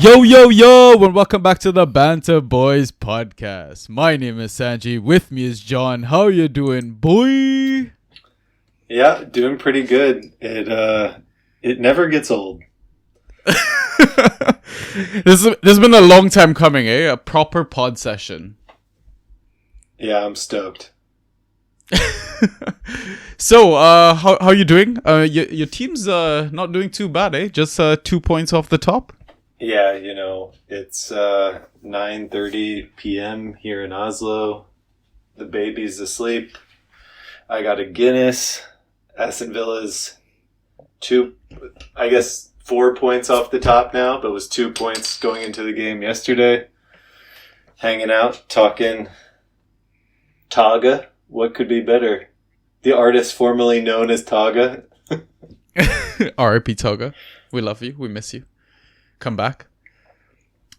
Yo, yo, yo, and welcome back to the Banter Boys podcast. My name is Sanji. With me is John. How you doing, boy? Yeah, doing pretty good. It never gets old. This has been a long time coming, eh? A proper pod session. Yeah, I'm stoked. So, how you doing? Your team's not doing too bad, eh? Just 2 points off the top. Yeah, it's 9:30 p.m. here in Oslo. The baby's asleep. I got a Guinness. Aston Villa's 4 points off the top now, but was 2 points going into the game yesterday. Hanging out, talking Taga. What could be better? The artist formerly known as Taga. R.I.P. Toga. We love you. We miss you. Come back.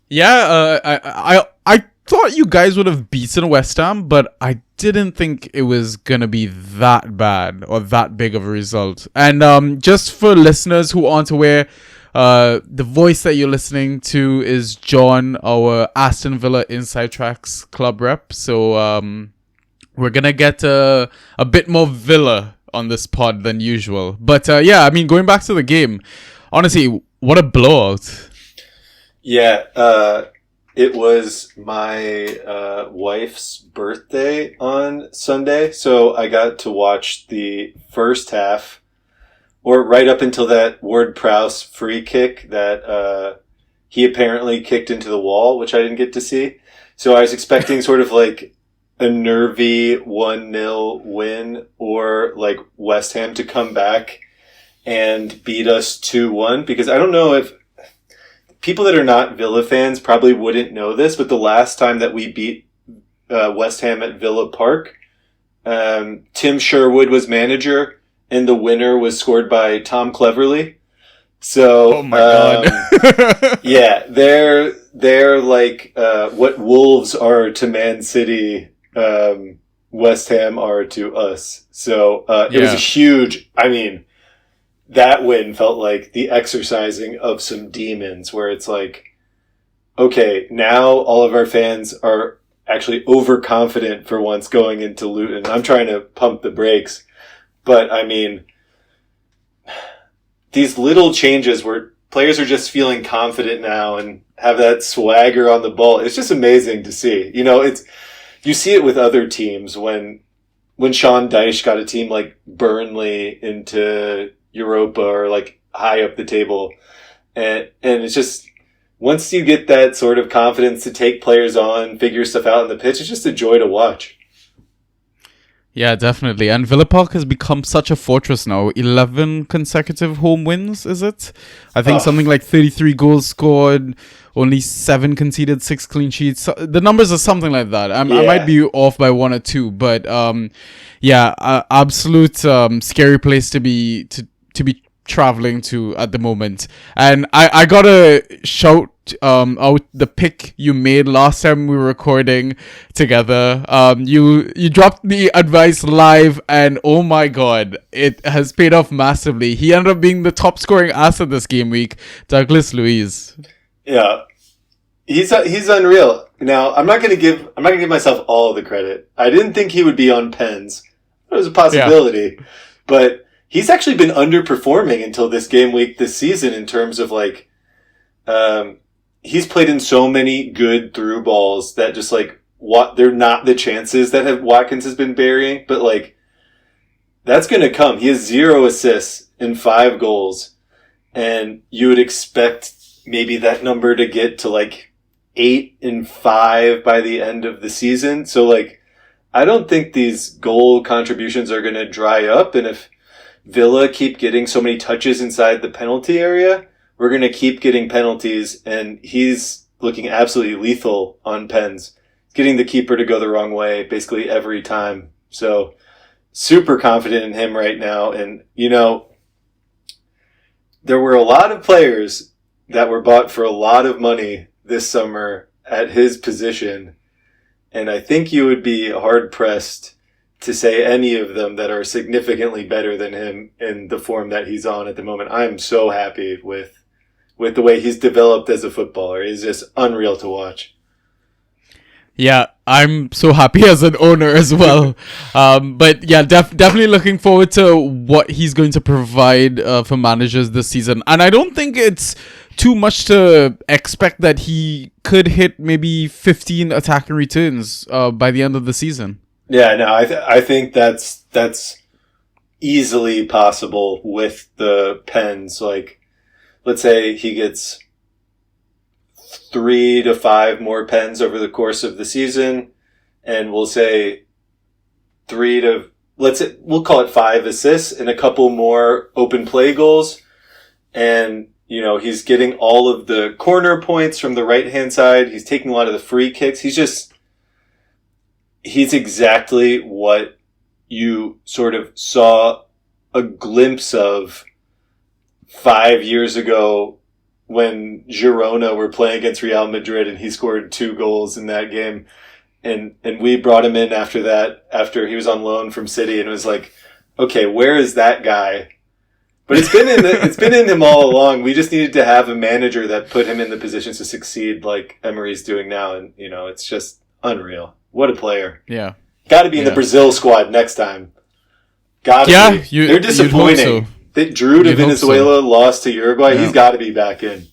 Yeah, I thought you guys would have beaten West Ham, but I didn't think it was gonna be that bad or that big of a result. And just for listeners who aren't aware, the voice that you're listening to is John, our Aston Villa Inside Tracks club rep. So we're gonna get a bit more Villa on this pod than usual. But yeah, I mean, going back to the game, honestly, what a blowout. Yeah, it was my wife's birthday on Sunday, so I got to watch the first half, or right up until that Ward-Prowse free kick that he apparently kicked into the wall, which I didn't get to see. So I was expecting sort of like a nervy 1-0 win, or like West Ham to come back and beat us 2-1, because I don't know if people that are not Villa fans probably wouldn't know this, but the last time that we beat West Ham at Villa Park, Tim Sherwood was manager, and the winner was scored by Tom Cleverley. So, oh my God. Yeah, they're like what Wolves are to Man City, West Ham are to us. So it was a huge, I mean, that win felt like the exercising of some demons, where it's like, okay, now all of our fans are actually overconfident for once going into Luton. I'm trying to pump the brakes. But, I mean, these little changes where players are just feeling confident now and have that swagger on the ball, it's just amazing to see. You see it with other teams when Sean Dyche got a team like Burnley into Europa or like high up the table, and it's just, once you get that sort of confidence to take players on, figure stuff out on the pitch, it's just a joy to watch. Yeah, definitely. And Villa Park has become such a fortress now. 11 consecutive home wins, is it? I think something like 33 goals scored, only 7 conceded, 6 clean sheets. So the numbers are something like that. I might be off by 1 or 2, but absolute scary place to be traveling to at the moment. And I gotta shout out the pick you made last time we were recording together. You dropped the advice live, and oh my God, it has paid off massively. He ended up being the top scoring asset this game week, Douglas Luiz. Yeah, he's unreal. Now I'm not gonna give myself all the credit. I didn't think he would be on pens. It was a possibility, but he's actually been underperforming until this game week this season in terms of like, he's played in so many good through balls that just like, they're not the chances that Watkins has been burying, but like, that's going to come. He has 0 assists and 5 goals, and you would expect maybe that number to get to like 8 and 5 by the end of the season. So like, I don't think these goal contributions are going to dry up, and if Villa keep getting so many touches inside the penalty area, we're going to keep getting penalties, and he's looking absolutely lethal on pens, getting the keeper to go the wrong way basically every time. So super confident in him right now. And, there were a lot of players that were bought for a lot of money this summer at his position, and I think you would be hard-pressed to say any of them that are significantly better than him in the form that he's on at the moment. I'm so happy with with the way he's developed as a footballer. He's just unreal to watch. Yeah, I'm so happy as an owner as well. But yeah, definitely looking forward to what he's going to provide for managers this season. And I don't think it's too much to expect that he could hit maybe 15 attacking returns by the end of the season. Yeah, no, I think that's easily possible with the pens. Like, let's say he gets 3 to 5 more pens over the course of the season, and we'll say we'll call it 5 assists and a couple more open play goals. And, you know, he's getting all of the corner points from the right hand side. He's taking a lot of the free kicks. He's exactly what you sort of saw a glimpse of 5 years ago when Girona were playing against Real Madrid and he scored 2 goals in that game. And we brought him in after that, after he was on loan from City, and it was like, okay, where is that guy? But it's been in him all along. We just needed to have a manager that put him in the positions to succeed like Emery's doing now. And, you know, it's just unreal. What a player. Yeah. Got to be in the Brazil squad next time. Got to be. They're disappointing. They drew to Venezuela, lost to Uruguay. Yeah. He's got to be back in.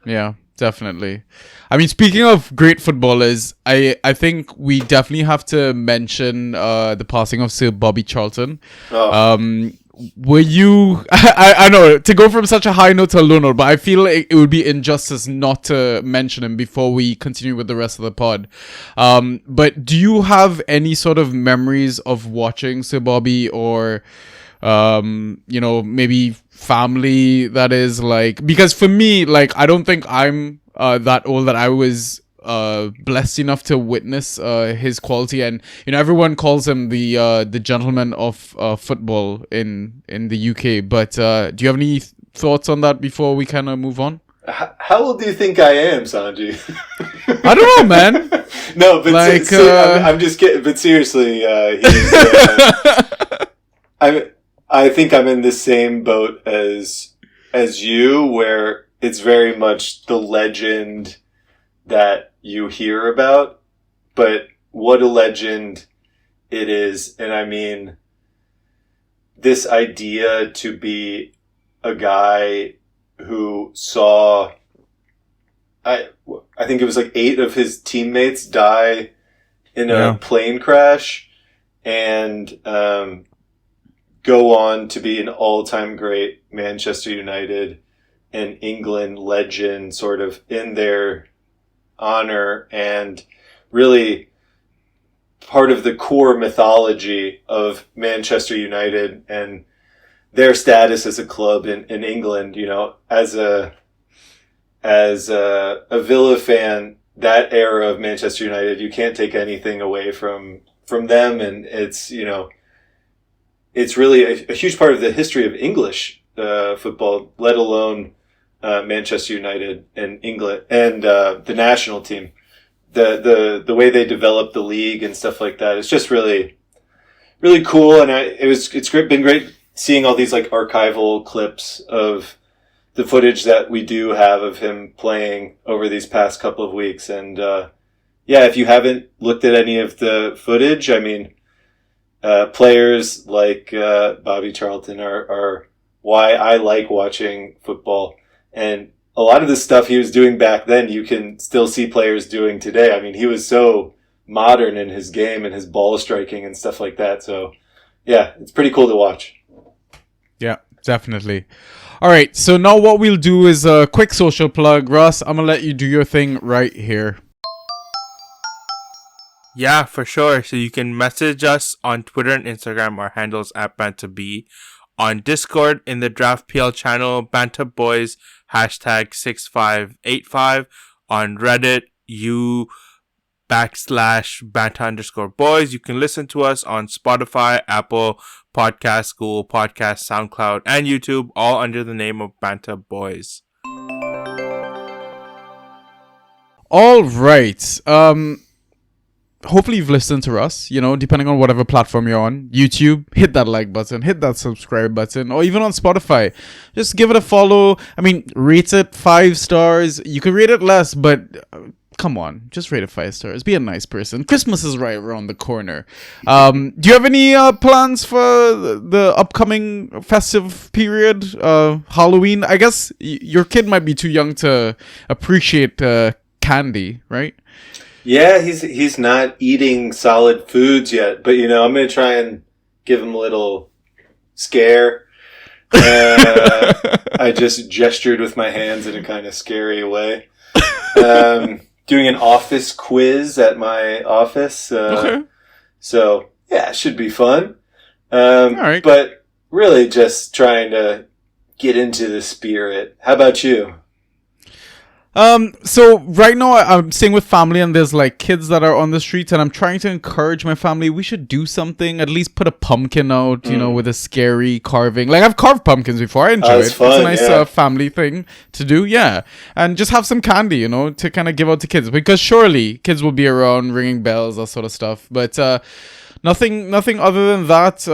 Yeah, definitely. I mean, speaking of great footballers, I think we definitely have to mention the passing of Sir Bobby Charlton. Oh. Were you... I know, to go from such a high note to a low note, but I feel it would be injustice not to mention him before we continue with the rest of the pod. But do you have any sort of memories of watching Sir Bobby, or... you know, maybe family that is like, because for me, like, I don't think I'm that old that I was blessed enough to witness his quality, and you know, everyone calls him the gentleman of football in the UK. But do you have any thoughts on that before we kind of move on? How old do you think I am, Sanji? I don't know, man. No, but like, I'm just kidding. But seriously, I think I'm in the same boat as you, where it's very much the legend that you hear about, but what a legend it is. And I mean, this idea to be a guy who saw, I think it was like 8 of his teammates die in a plane crash, and go on to be an all-time great Manchester United and England legend, sort of in their honor, and really part of the core mythology of Manchester United and their status as a club in England. You know, as a Villa fan, that era of Manchester United, you can't take anything away from them, and it's, you know, it's really a huge part of the history of English football, let alone Manchester United and England and the national team. The way they developed the league and stuff like that, it's just really, really cool. And it's been great seeing all these like archival clips of the footage that we do have of him playing over these past couple of weeks. And if you haven't looked at any of the footage, I mean, players like Bobby Charlton are why I like watching football. And a lot of the stuff he was doing back then, you can still see players doing today. I mean, he was so modern in his game and his ball striking and stuff like that. So, yeah, it's pretty cool to watch. Yeah, definitely. All right, so now what we'll do is a quick social plug. Russ, I'm going to let you do your thing right here. Yeah, for sure. So you can message us on Twitter and Instagram. Our handles at BantaB. On Discord in the Draft PL channel, Banta Boys, #6585. On Reddit, /Banta_Boys. You can listen to us on Spotify, Apple Podcasts, Google Podcasts, SoundCloud, and YouTube, all under the name of Banta Boys. All right. hopefully you've listened to us, depending on whatever platform you're on. YouTube, hit that like button, hit that subscribe button, or even on Spotify. Just give it a follow. I mean, rate it 5 stars. You can rate it less, but come on, just rate it 5 stars. Be a nice person. Christmas is right around the corner. Do you have any plans for the upcoming festive period? Halloween? I guess your kid might be too young to appreciate candy, right? Yeah, he's not eating solid foods yet, but I'm gonna try and give him a little scare. I just gestured with my hands in a kind of scary way. Doing an office quiz at my office. Okay. So yeah, it should be fun. All right. But really just trying to get into the spirit. How about you? So right now I'm staying with family, and there's like kids that are on the streets, and I'm trying to encourage my family. We should do something, at least put a pumpkin out, with a scary carving. Like, I've carved pumpkins before. I enjoy it. Fun, it's a nice family thing to do. Yeah. And just have some candy, to kind of give out to kids, because surely kids will be around ringing bells, that sort of stuff. But, nothing other than that.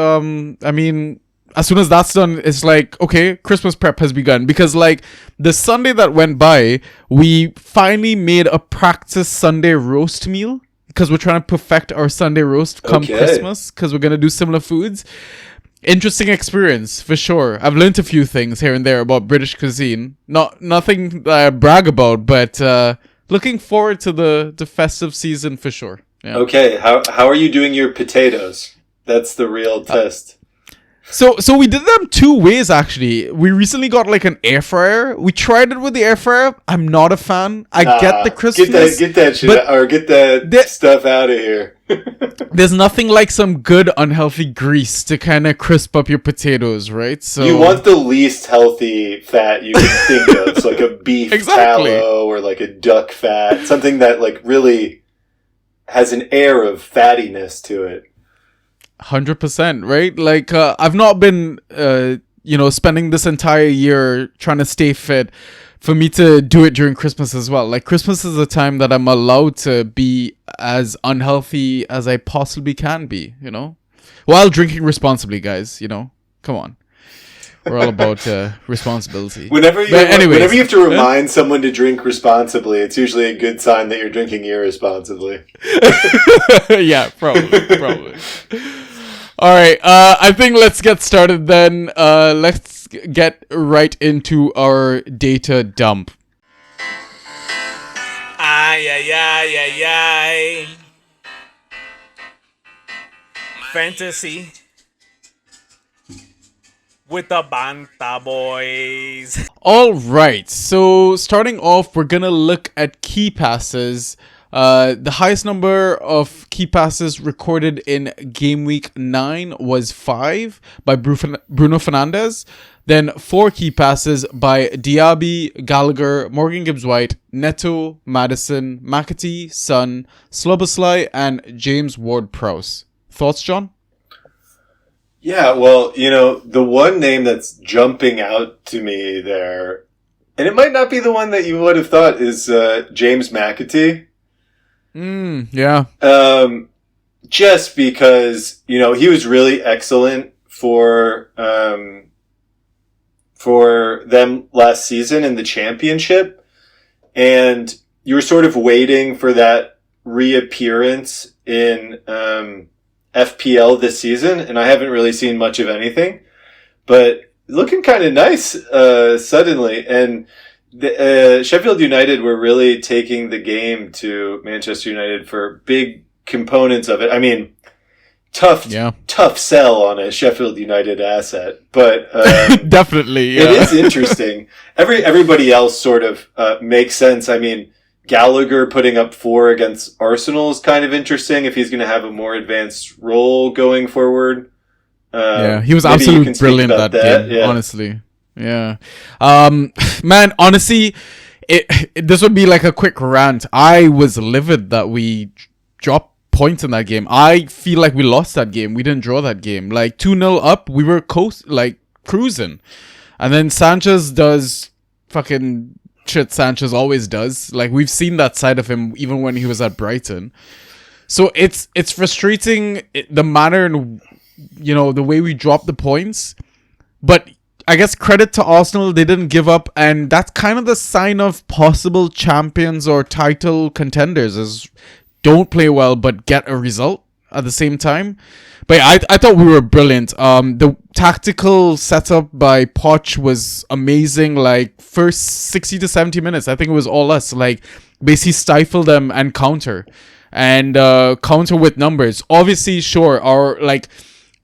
I mean, as soon as that's done, it's like, okay, Christmas prep has begun. Because, like, the Sunday that went by, we finally made a practice Sunday roast meal. Because we're trying to perfect our Sunday roast come Christmas. Because we're going to do similar foods. Interesting experience, for sure. I've learned a few things here and there about British cuisine. Nothing that I brag about, but looking forward to the festive season, for sure. Yeah. Okay, how are you doing your potatoes? That's the real test. So we did them 2 ways, actually. We recently got like an air fryer. We tried it with the air fryer. I'm not a fan. I get the crispness. Get that shit or get that stuff out of here. There's nothing like some good unhealthy grease to kind of crisp up your potatoes, right? So you want the least healthy fat you can think of. It's like a beef tallow or like a duck fat. Something that like really has an air of fattiness to it. 100%, right? Like, I've not been, spending this entire year trying to stay fit for me to do it during Christmas as well. Like, Christmas is a time that I'm allowed to be as unhealthy as I possibly can be, while drinking responsibly, guys, come on. We're all about responsibility. Whenever you have to remind someone to drink responsibly, it's usually a good sign that you're drinking irresponsibly. Yeah, probably. All right, I think let's get started then. Let's get right into our data dump. Ay. Fantasy with the Banta Boys. All right, so starting off, we're gonna look at key passes. The highest number of key passes recorded in game week 9 was 5 by Bruno Fernandes. Then 4 key passes by Diaby, Gallagher, Morgan Gibbs-White, Neto, Maddison, McAtee, Son, Sloboslai, and James Ward-Prowse. Thoughts, John? Yeah, well, the one name that's jumping out to me there, and it might not be the one that you would have thought, is James McAtee. Yeah. Just because, he was really excellent for them last season in the championship. And you were sort of waiting for that reappearance in FPL this season, and I haven't really seen much of anything, but looking kind of nice suddenly. And Sheffield United were really taking the game to Manchester United for big components of it. I mean, tough sell on a Sheffield United asset, but definitely, yeah. It is interesting. Everybody else sort of makes sense. I mean, Gallagher putting up 4 against Arsenal is kind of interesting if he's going to have a more advanced role going forward. He was absolutely brilliant that game, honestly. Yeah. Man, honestly, this would be like a quick rant. I was livid that we dropped points in that game. I feel like we lost that game. We didn't draw that game. Like 2-0 up, we were cruising. And then Sanchez does fucking shit Sanchez always does. Like, we've seen that side of him even when he was at Brighton. So it's frustrating the manner and the way we dropped the points, but I guess credit to Arsenal, they didn't give up, and that's kind of the sign of possible champions or title contenders is don't play well but get a result at the same time. But I thought we were brilliant. The tactical setup by Poch was amazing. Like first 60 to 70 minutes, I think it was all us. Like basically stifle them and counter with numbers. Obviously, sure,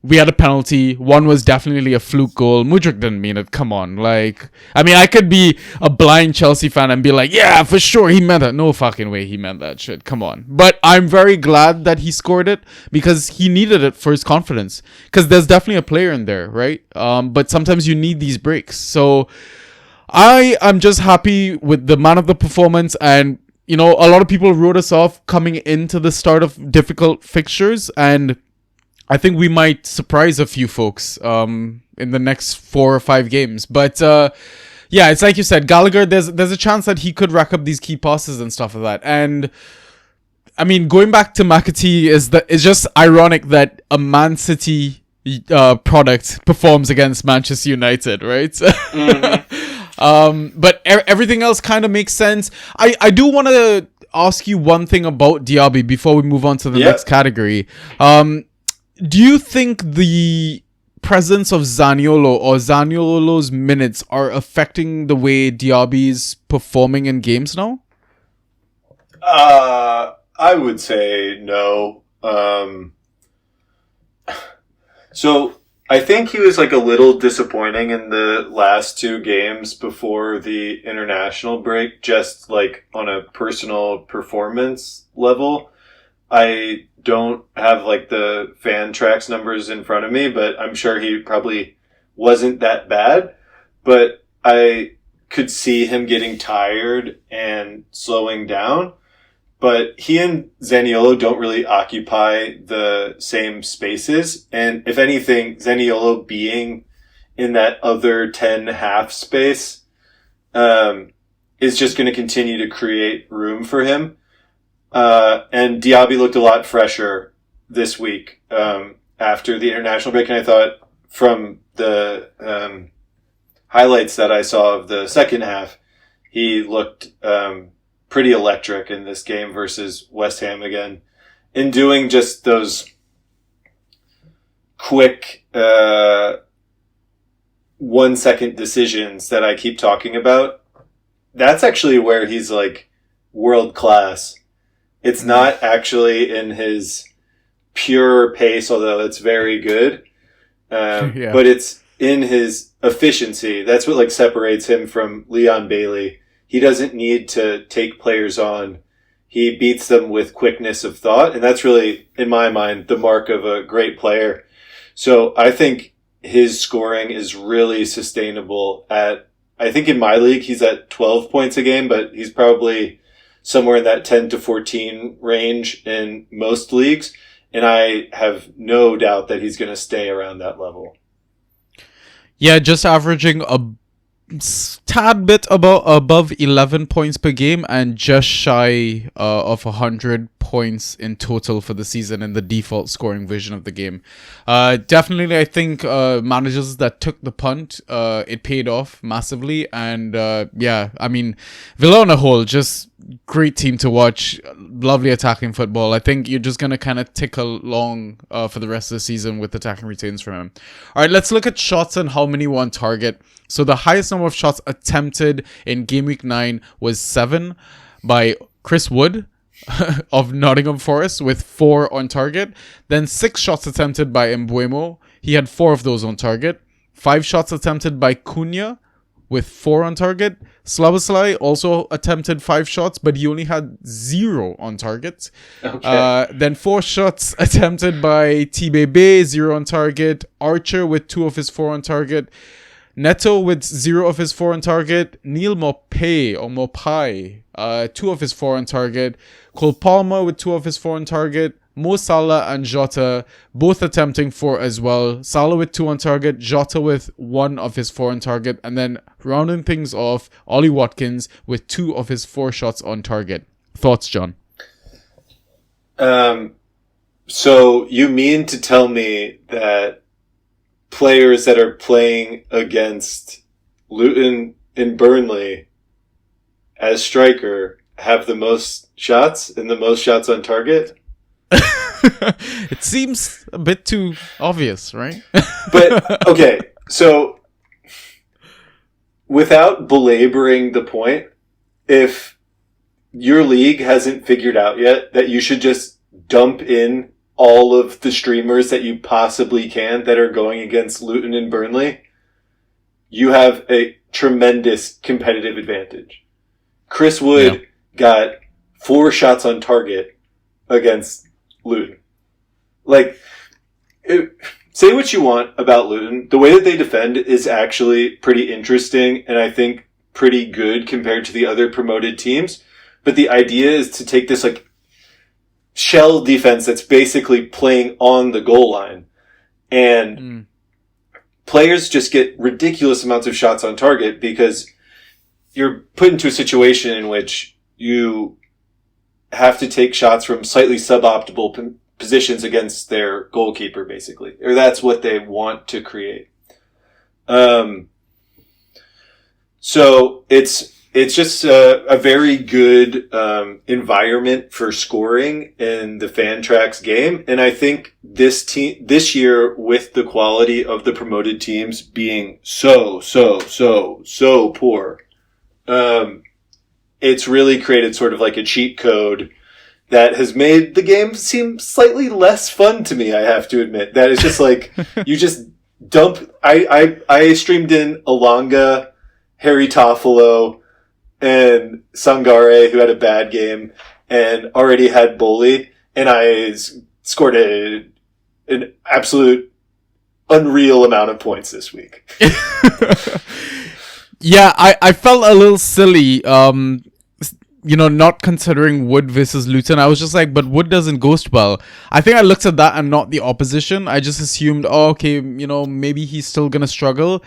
we had a penalty. One was definitely a fluke goal. Mudryk didn't mean it. Come on. I could be a blind Chelsea fan and be like, yeah, for sure, he meant that. No fucking way he meant that shit. Come on. But I'm very glad that he scored it because he needed it for his confidence. Because there's definitely a player in there, right? But sometimes you need these breaks. So I am just happy with the man of the performance. And, a lot of people wrote us off coming into the start of difficult fixtures. And I think we might surprise a few folks in the next 4 or 5 games. But yeah, it's like you said, Gallagher, there's a chance that he could rack up these key passes and stuff like that. And I mean, going back to McAtee it's just ironic that a Man City product performs against Manchester United, right? Mm-hmm. But everything else kind of makes sense. I do want to ask you one thing about Diaby before we move on to the next category. Do you think the presence of Zaniolo or Zaniolo's minutes are affecting the way Diaby's performing in games now? I would say no. So I think he was a little disappointing in the last 2 games before the international break, just on a personal performance level. I don't have the fan tracks numbers in front of me, but I'm sure he probably wasn't that bad. But I could see him getting tired and slowing down. But he and Zaniolo don't really occupy the same spaces. And if anything, Zaniolo being in that other 10 half space is just going to continue to create room for him. And Diaby looked a lot fresher this week after the international break. And I thought from the highlights that I saw of the second half, he looked pretty electric in this game versus West Ham again. In doing just those quick 1-second decisions that I keep talking about, that's actually where he's world class. It's not actually in his pure pace, although it's very good. But it's in his efficiency. That's what separates him from Leon Bailey. He doesn't need to take players on. He beats them with quickness of thought. And that's really, in my mind, the mark of a great player. So I think his scoring is really sustainable I think in my league, he's at 12 points a game, but he's probably somewhere in that 10 to 14 range in most leagues. And I have no doubt that he's going to stay around that level. Yeah, just averaging a tad bit above 11 points per game and just shy of 100 points in total for the season in the default scoring version of the game. Definitely, I think managers that took the punt, it paid off massively. And yeah, I mean, Villa on a whole, just great team to watch. Lovely attacking football. I think you're just going to kind of tick along for the rest of the season with attacking returns from him. All right, let's look at shots and how many were on target. So the highest number of shots attempted in Game Week 9 was 7 by Chris Wood of Nottingham Forest with 4 on target. Then 6 shots attempted by Mbeumo. He had 4 of those on target. 5 shots attempted by Cunha with 4 on target. Szoboszlai also attempted 5 shots, but he only had 0 on target. Okay. Then 4 shots attempted by Tibebe, 0 on target. Archer with 2 of his 4 on target. Neto with 0 of his 4 on target. Neil Mopai, 2 of his 4 on target. Cole Palmer with 2 of his 4 on target. Mo Salah and Jota both attempting 4 as well. Salah with 2 on target. Jota with 1 of his 4 on target. And then rounding things off, Ollie Watkins with 2 of his 4 shots on target. Thoughts, John? So you mean to tell me that players that are playing against Luton and Burnley as striker have the most shots and the most shots on target? It seems a bit too obvious, right? But, okay, so without belaboring the point, if your league hasn't figured out yet that you should just dump in all of the streamers that you possibly can that are going against Luton and Burnley, you have a tremendous competitive advantage. Chris Wood got 4 shots on target against Luton. Say what you want about Luton. The way that they defend is actually pretty interesting and I think pretty good compared to the other promoted teams. But the idea is to take this shell defense that's basically playing on the goal line. And players just get ridiculous amounts of shots on target because you're put into a situation in which you have to take shots from slightly suboptimal positions against their goalkeeper, basically. Or that's what they want to create. So it's just a very good environment for scoring in the Fantrax game. And I think this year, with the quality of the promoted teams being so poor, it's really created sort of like a cheat code that has made the game seem slightly less fun to me, I have to admit. That it's just you just dump... I streamed in Alanga, Harry Toffolo, and Sangare, who had a bad game, and already had Boli, and I scored an absolute unreal amount of points this week. Yeah, I felt a little silly, not considering Wood versus Luton. I was just like, but Wood doesn't ghost well. I think I looked at that and not the opposition. I just assumed, maybe he's still gonna struggle.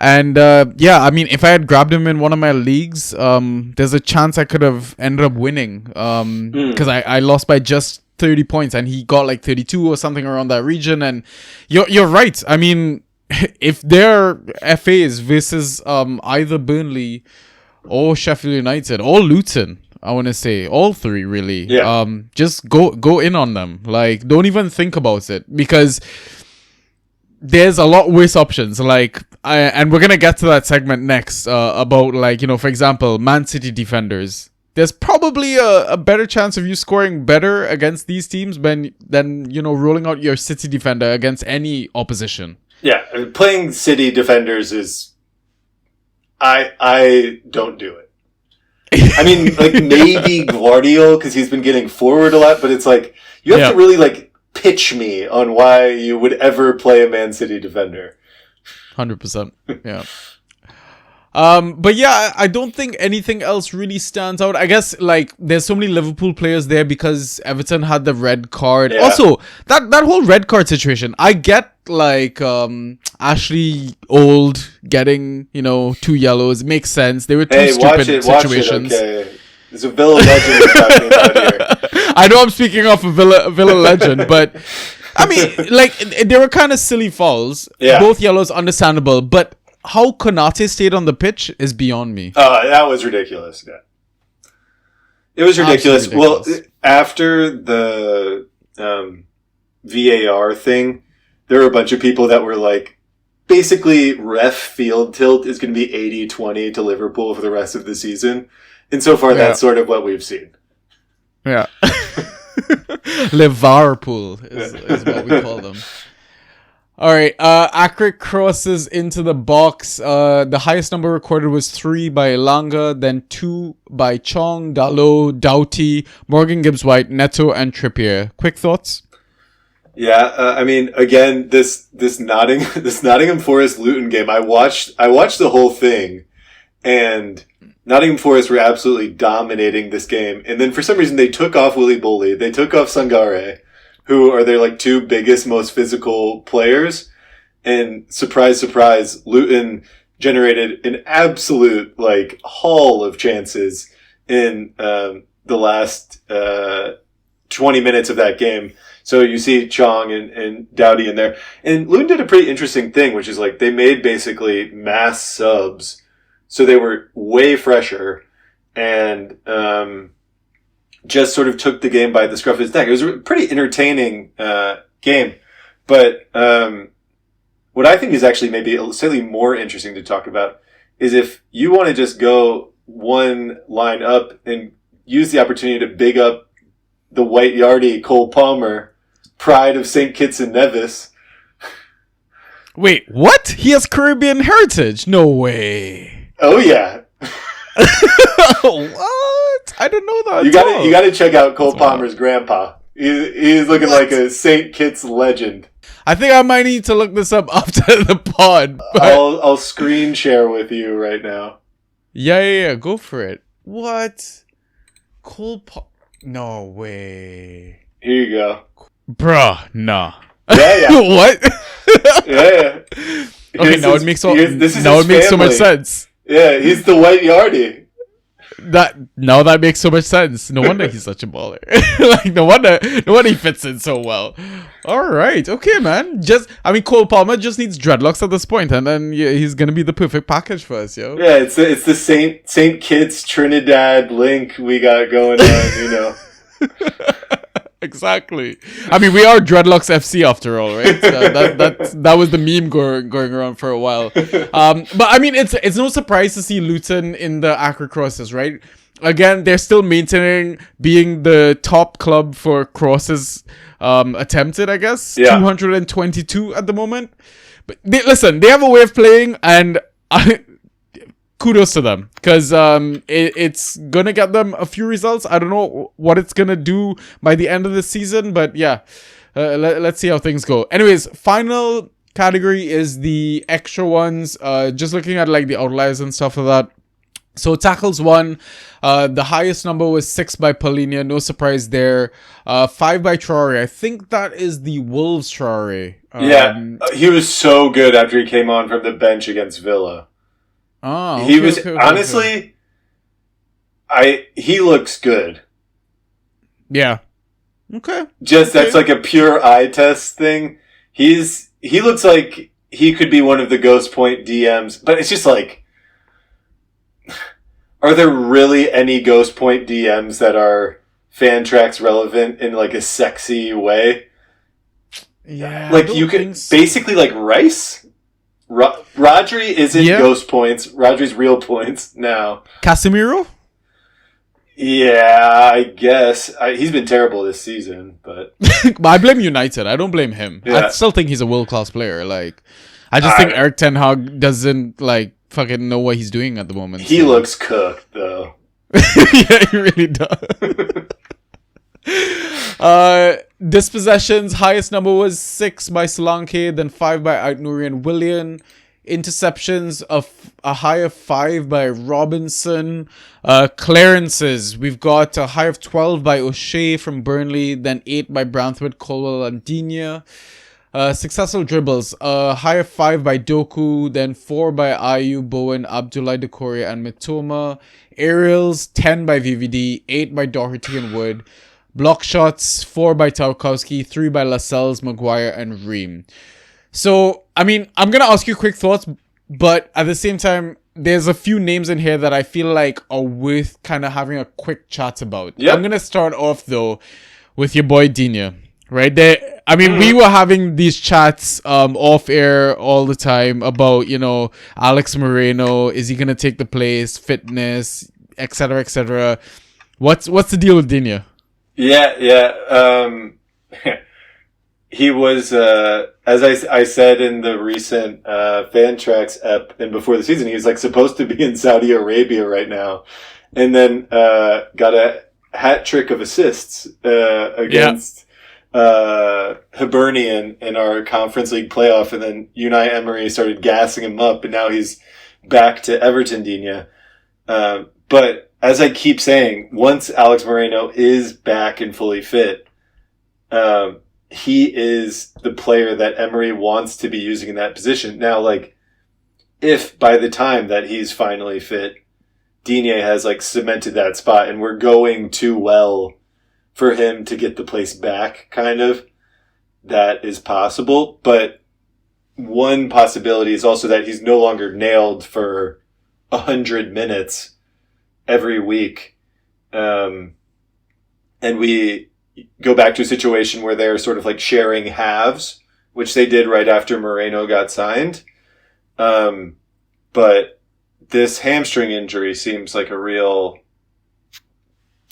And if I had grabbed him in one of my leagues, there's a chance I could have ended up winning. Because I lost by just 30 points and he got like 32 or something around that region. And you're right. I mean, if they're FAs versus either Burnley or Sheffield United or Luton, I want to say all three really. Yeah. Just go in on them. Like, don't even think about it because there's a lot worse options. And we're gonna get to that segment next about for example, Man City defenders. There's probably a better chance of you scoring better against these teams than rolling out your City defender against any opposition. Yeah, playing City defenders is... I don't do it. I mean, maybe Guardiola, because he's been getting forward a lot, but it's you have to really, pitch me on why you would ever play a Man City defender. 100%. Yeah. But yeah, I don't think anything else really stands out. I guess there's so many Liverpool players there because Everton had the red card. Yeah. Also, that whole red card situation, I get Ashley Old getting 2 yellows. It makes sense. They were two stupid situations. Watch it, okay. There's a Villa legend we're talking about here. I know I'm speaking off a Villa legend, but I mean, they were kind of silly fouls. Yeah. Both yellows, understandable, but how Konate stayed on the pitch is beyond me. That was ridiculous. Yeah. It was ridiculous. Well, after the VAR thing, there were a bunch of people that were basically ref field tilt is going to be 80-20 to Liverpool for the rest of the season. And so far, that's sort of what we've seen. Yeah. Liverpool is what we call them. All right, accurate crosses into the box. The highest number recorded was 3 by Elanga, then 2 by Chong, Dalot, Doughty, Morgan Gibbs-White, Neto, and Trippier. Quick thoughts? Yeah, I mean, again, this Nottingham Forest Luton game, I watched the whole thing, and Nottingham Forest were absolutely dominating this game. And then for some reason, they took off Willy Boley, they took off Sangare, who are their 2 biggest, most physical players. And surprise, surprise, Luton generated an absolute haul of chances in the last 20 minutes of that game. So you see Chong and Dowdy in there. And Loon did a pretty interesting thing, which is like they made basically mass subs. So they were way fresher and just sort of took the game by the scruff of his neck. It was a pretty entertaining game. But what I think is actually maybe slightly more interesting to talk about is if you want to just go one line up and use the opportunity to big up the white yardie Cole Palmer, pride of St. Kitts and Nevis. Wait, what? He has Caribbean heritage? No way. Oh yeah. What? I didn't know that. You gotta check out Cole Palmer's grandpa. He's looking like a St. Kitts legend. I think I might need to look this up after the pod. But... I'll screen share with you right now. Yeah. Go for it. What? No way. Here you go. Bruh, nah. Yeah. What? Yeah. Okay, now it makes so much sense. Yeah, he's the white yardie. That makes so much sense. No wonder he's such a baller. Like no wonder he fits in so well. All right, okay, man. Cole Palmer just needs dreadlocks at this point, and then he's gonna be the perfect package for us, yo. Yeah, it's the Saint Kitts Trinidad link we got going on, you know. Exactly. I mean, we are Dreadlocks FC after all, right? That was the meme going around for a while. But I mean, it's no surprise to see Luton in the Accra Crosses, right? Again, they're still maintaining being the top club for crosses attempted, I guess. Yeah. 222 at the moment. But they have a way of playing, and kudos to them, because it's gonna get them a few results. I don't know what it's gonna do by the end of the season, but yeah, let's see how things go. Anyways, final category is the extra ones. Just looking at like the outliers and stuff like that. So tackles won. The highest number was 6 by Paulinia. No surprise there. 5 by Traore. I think that is the Wolves Traore. He was so good after he came on from the bench against Villa. Oh, he was honestly. He looks good. Yeah. Okay. That's like a pure eye test thing. He looks like he could be one of the Ghost Point DMs, but it's just like, are there really any Ghost Point DMs that are fan tracks relevant in like a sexy way? Yeah. Like you could basically like Rice. Rodri isn't Ghost Points. Rodri's real points now. Casemiro? Yeah, I guess. He's been terrible this season, but... I blame United. I don't blame him. Yeah. I still think he's a world-class player. Like, I just think Eric Ten Hag doesn't, like, fucking know what he's doing at the moment. He looks cooked, though. Yeah, he really does. Dispossessions, highest number was 6 by Solanke, then 5 by Aitnouri and Willian. Interceptions, a high of 5 by Robinson. Clearances, we've got a high of 12 by O'Shea from Burnley, then 8 by Branthwaite, Colwell and Digne. Successful dribbles, a high of 5 by Doku, then 4 by Ayew, Bowen, Abdoulaye Doucouré and Mitoma. Aerials, 10 by VVD, 8 by Doherty and Wood. Block shots, 4 by Tarkowski, 3 by Lascelles, Maguire, and Ream. So, I mean, I'm going to ask you quick thoughts, but at the same time, there's a few names in here that I feel like are worth kind of having a quick chat about. Yep. I'm going to start off, though, with your boy Digne, right? There, I mean, we were having these chats off air all the time about, you know, Alex Moreno, is he going to take the place, fitness, etc., etc. What's the deal with Digne? Yeah. He was, as I said in the recent Fan Tracks ep and before the season, he was like supposed to be in Saudi Arabia right now, and then got a hat trick of assists against Hibernian in our Conference League playoff, and then Unai Emery started gassing him up, and now he's back to Everton Digne. But as I keep saying, once Alex Moreno is back and fully fit, he is the player that Emery wants to be using in that position. Now, like, if by the time that he's finally fit, Digne has, like, cemented that spot and we're going too well for him to get the place back, kind of. That is possible. But one possibility is also that he's no longer nailed for 100 minutes every week. And we go back to a situation where they're sort of like sharing halves, which they did right after Moreno got signed. But this hamstring injury seems like a real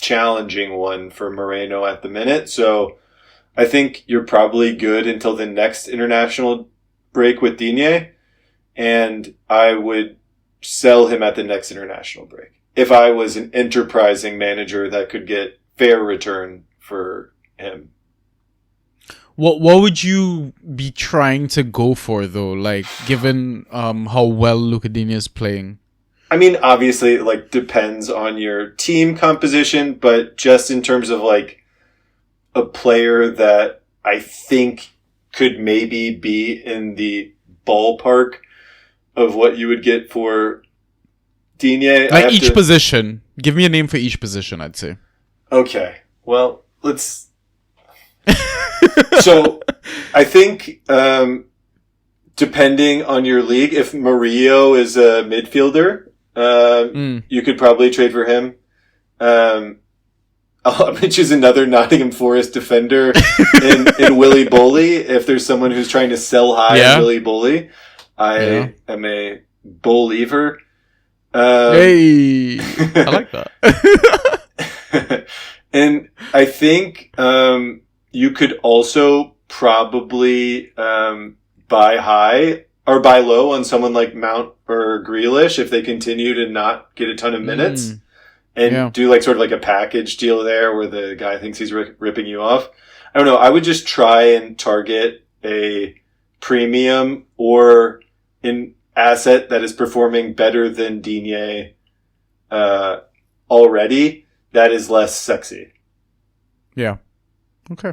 challenging one for Moreno at the minute. So I think you're probably good until the next international break with Digne. And I would sell him at the next international break if I was an enterprising manager that could get fair return for him. What would you be trying to go for though? Like, given how well Luca Digne is playing. I mean, obviously, it like depends on your team composition, but just in terms of like a player that I think could maybe be in the ballpark of what you would get for Digne. Like each position. Give me a name for each position, I'd say. Okay. Well, let's. So, I think, depending on your league, if Murillo is a midfielder, you could probably trade for him. I'm going to choose another Nottingham Forest defender in Willy Boley. If there's someone who's trying to sell high in Willy Boley, I am a believer. Hey, I like that. And I think you could also probably buy high or buy low on someone like Mount or Grealish if they continue to not get a ton of minutes. And do like sort of like a package deal there where the guy thinks he's ripping you off. I don't know. I would just try and target a premium or an asset that is performing better than Digne already that is less sexy. Yeah. Okay.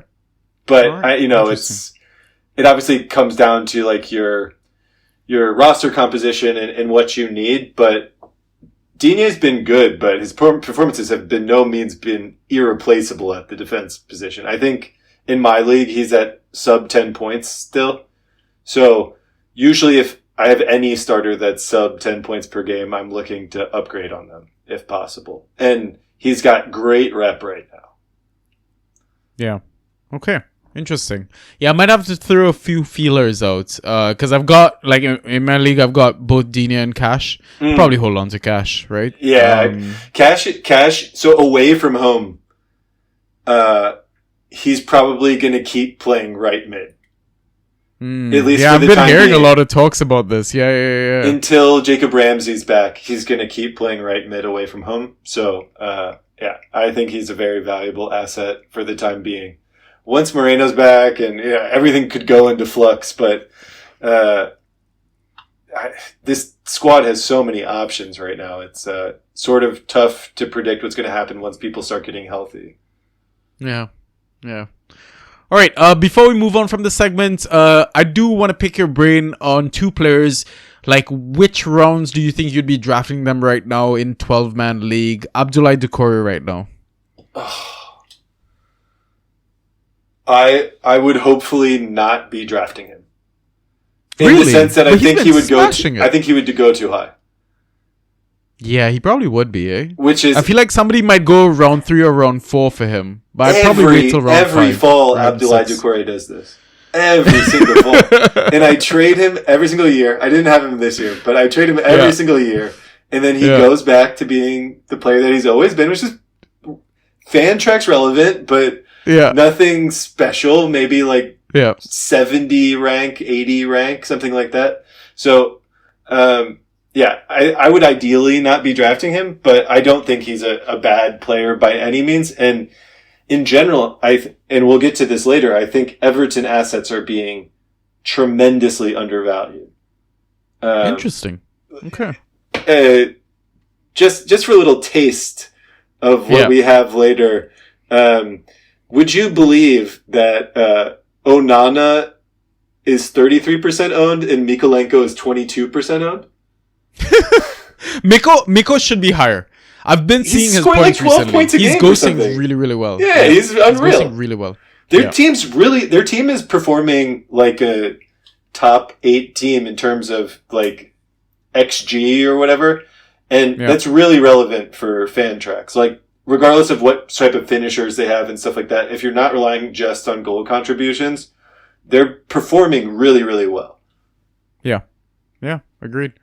But right. It obviously comes down to like your roster composition and what you need, but Digne's been good, but his performances have been no means been irreplaceable at the defense position. I think in my league, he's at sub 10 points still. So usually if I have any starter that's sub 10 points per game, I'm looking to upgrade on them if possible. And he's got great rep right now. Yeah. Okay. Interesting. Yeah, I might have to throw a few feelers out because I've got, like, in my league, I've got both Digne and Cash. Probably hold on to Cash, right? Yeah. Cash, so away from home, he's probably going to keep playing right mid. At least for I've the been time hearing being. a lot of talks about this. Yeah. Until Jacob Ramsey's back, he's going to keep playing right mid away from home. So, I think he's a very valuable asset for the time being. Once Moreno's back and everything could go into flux, but this squad has so many options right now. It's sort of tough to predict what's going to happen once people start getting healthy. Yeah. All right. Before we move on from the segment, I do want to pick your brain on two players. Like, which rounds do you think you'd be drafting them right now in 12-man league? Abdoulaye Doucouré right now. I would hopefully not be drafting him. In Really? the sense that I think he would go smashing it. I think he would go too high. Yeah, he probably would be, eh? Which is I feel like somebody might go round 3 or round 4 for him. But I'd probably wait till round 5. every fall round Abdoulaye 6. Doucouré does this. Every single fall. And I trade him every single year. I didn't have him this year, but I trade him every single year. And then he goes back to being the player that he's always been, which is fan tracks relevant, but nothing special. Maybe like 70 rank, 80 rank, something like that. So, I would ideally not be drafting him, but I don't think he's a bad player by any means. And in general, and we'll get to this later, I think Everton assets are being tremendously undervalued. Interesting. Okay. Just for a little taste of what we have later, would you believe that Onana is 33% owned and Mikolenko is 22% owned? Miko should be higher. I've been seeing his scoring points like 12 recently. points a He's game or ghosting something. really, really well. Yeah, he's unreal. Ghosting really well. Their team is performing like a top 8 team in terms of like XG or whatever, and that's really relevant for fan tracks. Like, regardless of what type of finishers they have and stuff like that, if you're not relying just on goal contributions, they're performing really, really well. Yeah, agreed.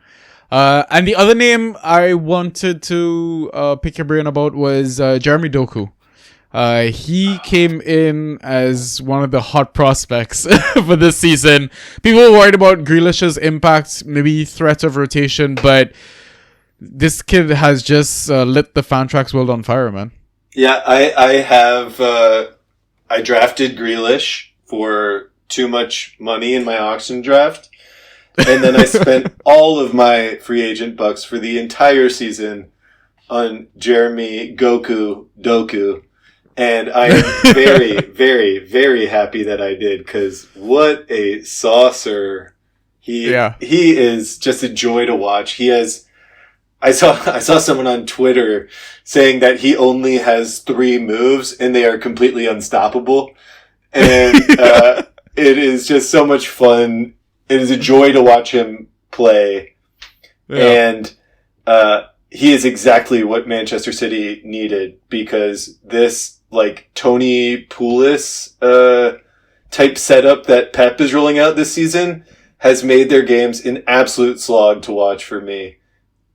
And the other name I wanted to pick your brain about was Jeremy Doku. He came in as one of the hot prospects for this season. People were worried about Grealish's impact, maybe threat of rotation, but this kid has just lit the Fantrax world on fire, man. Yeah, I drafted Grealish for too much money in my auction draft. And then I spent all of my free agent bucks for the entire season on Jeremy Doku. And I am very, very, very happy that I did, because what a saucer. He is just a joy to watch. I saw someone on Twitter saying that he only has 3 moves and they are completely unstoppable. And it is just so much fun. It is a joy to watch him play. Yeah. And he is exactly what Manchester City needed, because this like Tony Pulis type setup that Pep is rolling out this season has made their games an absolute slog to watch for me.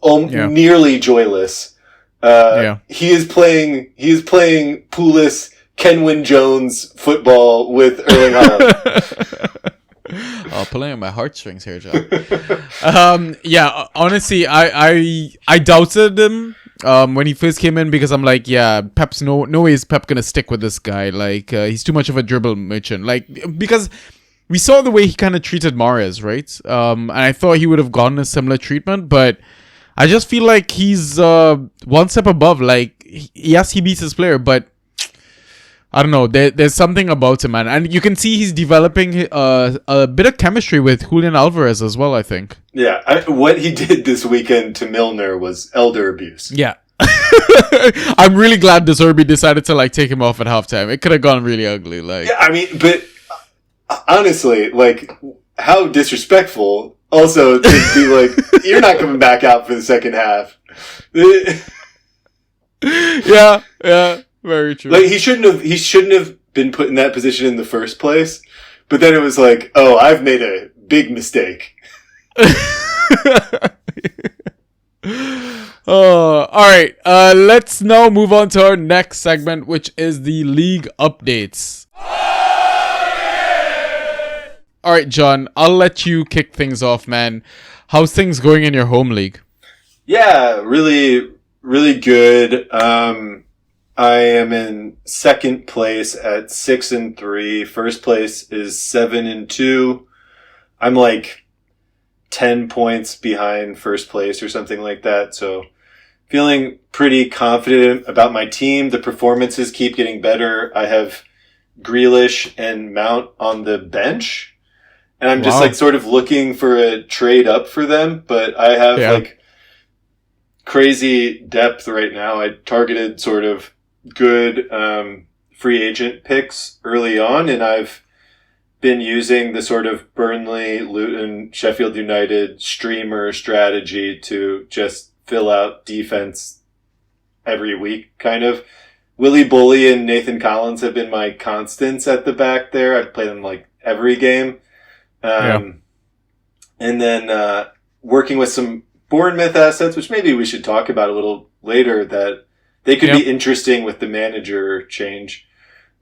Nearly joyless. He is playing Pulis, Kenwyn Jones football with Erling Haaland. Pulling on my heartstrings here, John. Honestly, I doubted him when he first came in, because I'm like, Pep's no way is Pep gonna stick with this guy. Like, he's too much of a dribble merchant. Like, because we saw the way he kind of treated Mahrez, right? And I thought he would have gotten a similar treatment, but I just feel like he's one step above. Like, yes, he beats his player, but I don't know. There's something about him, man. And you can see he's developing a bit of chemistry with Julian Alvarez as well, I think. Yeah, what he did this weekend to Milner was elder abuse. Yeah. I'm really glad De Zerbi decided to like take him off at halftime. It could have gone really ugly. Like, yeah, I mean, but honestly, like, how disrespectful also to be like, you're not coming back out for the second half. Yeah. Very true. Like, he shouldn't have been put in that position in the first place. But then it was like, oh, I've made a big mistake. All right. Let's now move on to our next segment, which is the league updates. All right, John, I'll let you kick things off, man. How's things going in your home league? Yeah, really, really good. I am in second place at 6-3. First place is 7-2. I'm like 10 points behind first place or something like that. So feeling pretty confident about my team. The performances keep getting better. I have Grealish and Mount on the bench, and I'm just like sort of looking for a trade up for them, but I have like crazy depth right now. I targeted sort of good free agent picks early on, and I've been using the sort of Burnley, Luton, Sheffield United streamer strategy to just fill out defense every week, kind of. Willie Bully and Nathan Collins have been my constants at the back there. I've played them like every game. And then working with some Bournemouth assets, which maybe we should talk about a little later, that they could be interesting with the manager change.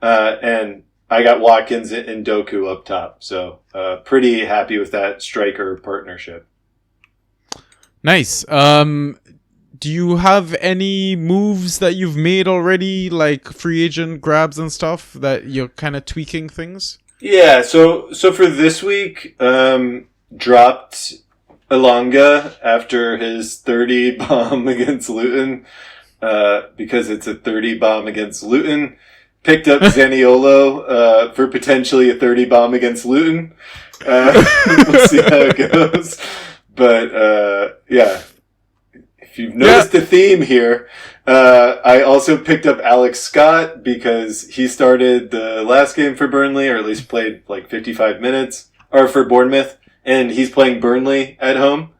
And I got Watkins and Doku up top. So pretty happy with that striker partnership. Nice. Do you have any moves that you've made already, like free agent grabs and stuff, that you're kind of tweaking things? Yeah, so for this week, dropped Elanga after his 30 bomb against Luton, because it's a 30 bomb against Luton. Picked up Zaniolo for potentially a 30 bomb against Luton. We'll see how it goes. But yeah, if you've noticed the theme here, I also picked up Alex Scott because he started the last game for Burnley, or at least played like 55 minutes, or for Bournemouth, and he's playing Burnley at home.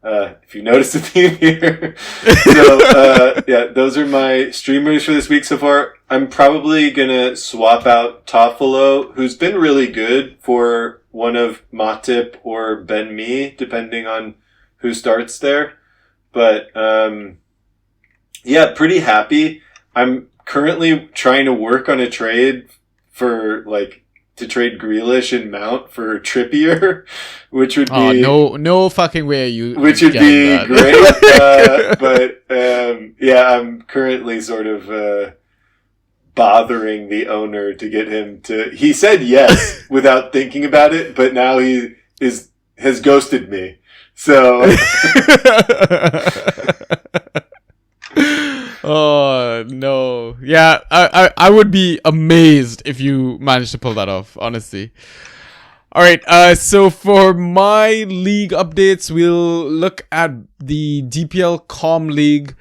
If you noticed the theme here. So, yeah, those are my streamers for this week so far. I'm probably gonna swap out Toffolo, who's been really good, for one of Matip or Ben Mee, depending on who starts there. But, yeah, pretty happy. I'm currently trying to work on a trade for, like, to trade Grealish and Mount for Trippier, which would be no fucking way you. Which would be that. Great, but yeah, I'm currently sort of bothering the owner to get him to. He said yes without thinking about it, but now he has ghosted me. So. Oh no. Yeah, I would be amazed if you managed to pull that off, honestly. Alright, so for my league updates, we'll look at the DPL Com League.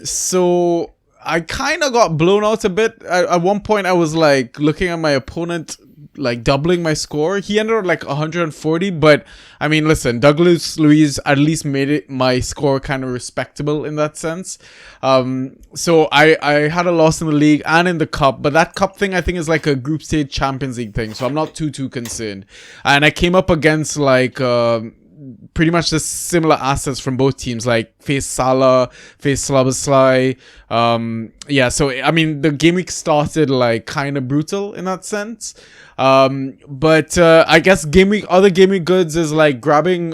So I kind of got blown out a bit. At one point I was like looking at my opponent, like doubling my score. He ended up like 140, but I mean, listen, Douglas Luiz at least made it my score kind of respectable in that sense. So I had a loss in the league and in the cup, but that cup thing I think is like a group stage Champions League thing, so I'm not too concerned. And I came up against like pretty much the similar assets from both teams, like face Salah, face Szoboszlai. Yeah, so I mean the game week started like kind of brutal in that sense. But I guess other game week goods is like grabbing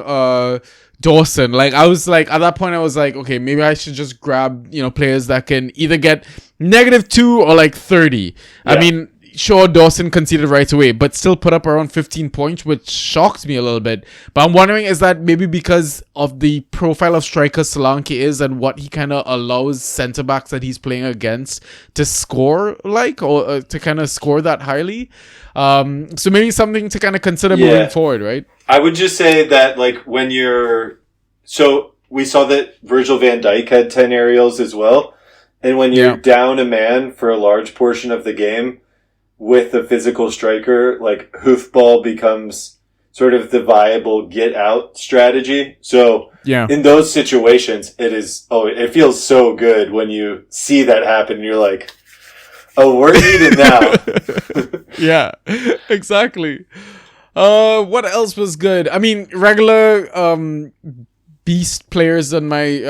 Dawson. Like I was like, at that point I was like, okay, maybe I should just grab, you know, players that can either get -2 or like 30. Yeah. I mean, sure, Dawson conceded right away, but still put up around 15 points, which shocked me a little bit. But I'm wondering, is that maybe because of the profile of striker Solanke is and what he kind of allows centre-backs that he's playing against to score like, or to kind of score that highly? So maybe something to kind of consider moving forward, right? I would just say that, like, when so we saw that Virgil van Dijk had 10 aerials as well. And when you're down a man for a large portion of the game with a physical striker, like, hoofball becomes sort of the viable get out strategy. So in those situations, it feels so good when you see that happen and you're like, oh, we're eating now. Yeah, exactly. What else was good? I mean, regular beast players on my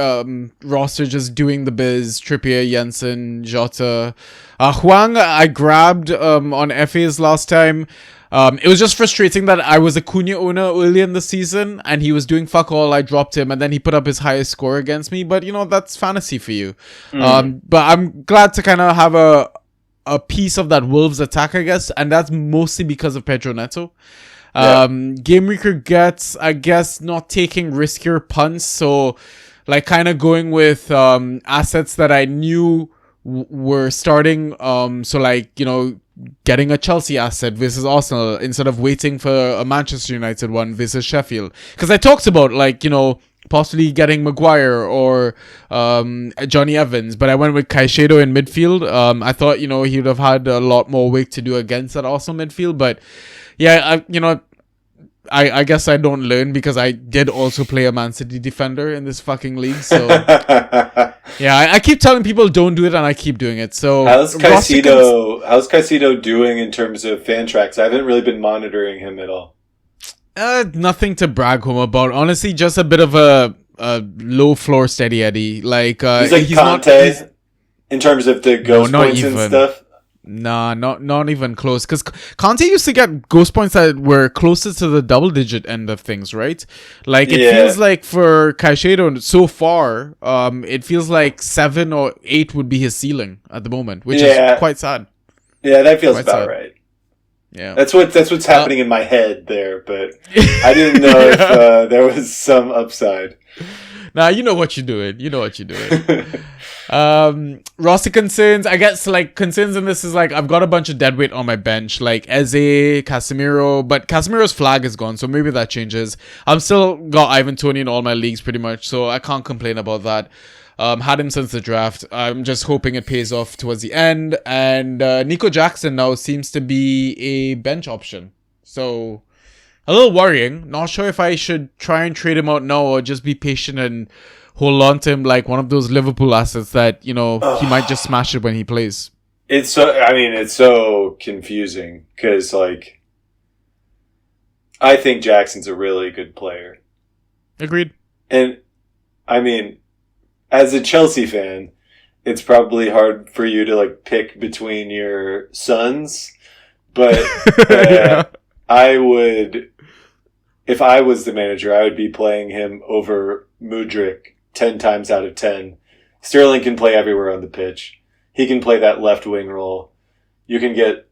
roster just doing the biz. Trippier, Jensen, Jota. Huang I grabbed on FAs last time. It was just frustrating that I was a Cunha owner early in the season and he was doing fuck all. I dropped him and then he put up his highest score against me. But, you know, that's fantasy for you. But I'm glad to kind of have a piece of that Wolves attack, I guess. And that's mostly because of Pedro Neto. Game Weaker gets, I guess, not taking riskier punts, so like kind of going with assets that I knew were starting, so like, you know, getting a Chelsea asset versus Arsenal instead of waiting for a Manchester United one versus Sheffield, because I talked about, like, you know, possibly getting Maguire or Johnny Evans, but I went with Caicedo in midfield. I thought, you know, he would have had a lot more work to do against that Arsenal midfield, but yeah, I guess I don't learn because I did also play a Man City defender in this fucking league. So yeah, I keep telling people don't do it, and I keep doing it. So how's Caicedo doing in terms of fan tracks? I haven't really been monitoring him at all. Nothing to brag home about. Honestly, just a bit of a low floor steady Eddie. Like he's like Conte in terms of the ghost points and stuff. Nah, not even close. Because Conte used to get ghost points that were closer to the double-digit end of things, right? Like, it feels like for Caicedo so far, it feels like 7 or 8 would be his ceiling at the moment, which is quite sad. Yeah, that feels about right. Yeah, that's what's happening in my head there, but I didn't know if there was some upside. Nah, you know what you're doing. Roster concerns, I guess, like, concerns in this is, like, I've got a bunch of deadweight on my bench, like Eze, Casemiro, but Casemiro's flag is gone, so maybe that changes. I'm still got Ivan Toney in all my leagues pretty much, so I can't complain about that. Had him since the draft. I'm just hoping it pays off towards the end. And Nico Jackson now seems to be a bench option. So a little worrying. Not sure if I should try and trade him out now or just be patient and hold on to him like one of those Liverpool assets that, he might just smash it when he plays. It's so confusing because, like, I think Jackson's a really good player. Agreed. And, I mean, as a Chelsea fan, it's probably hard for you to, like, pick between your sons, but Yeah. I would, if I was the manager, I would be playing him over Mudryk 10 times out of 10. Sterling can play everywhere on the pitch. He can play that left wing role. You can get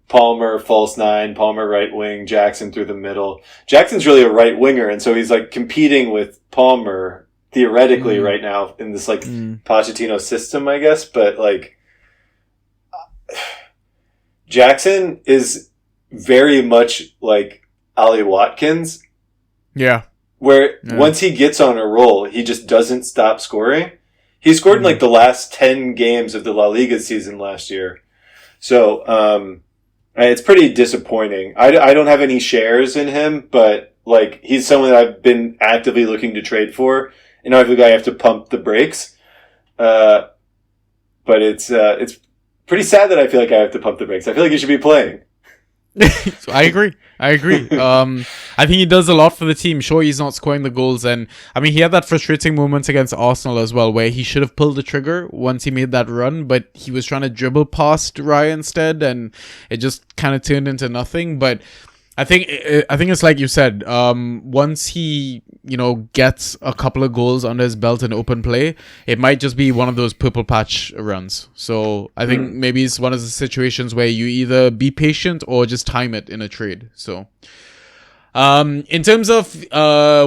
Palmer false nine, Palmer right wing, Jackson through the middle. Jackson's really a right winger, and so he's like competing with Palmer theoretically right now in this like Pochettino system, I guess. But like Jackson is very much like Ollie Watkins. Yeah. Where once he gets on a roll, he just doesn't stop scoring. He scored in like the last 10 games of the La Liga season last year. So, it's pretty disappointing. I don't have any shares in him, but like he's someone that I've been actively looking to trade for. And I feel like I have to pump the brakes. But it's pretty sad that I feel like I have to pump the brakes. I feel like he should be playing. So I agree. I think he does a lot for the team. Sure, he's not scoring the goals, and I mean he had that frustrating moment against Arsenal as well, where he should have pulled the trigger once he made that run, but he was trying to dribble past Raya instead, and it just kind of turned into nothing. But I think it's like you said. Once he gets a couple of goals under his belt in open play, it might just be one of those purple patch runs. So I think maybe it's one of the situations where you either be patient or just time it in a trade. So in terms of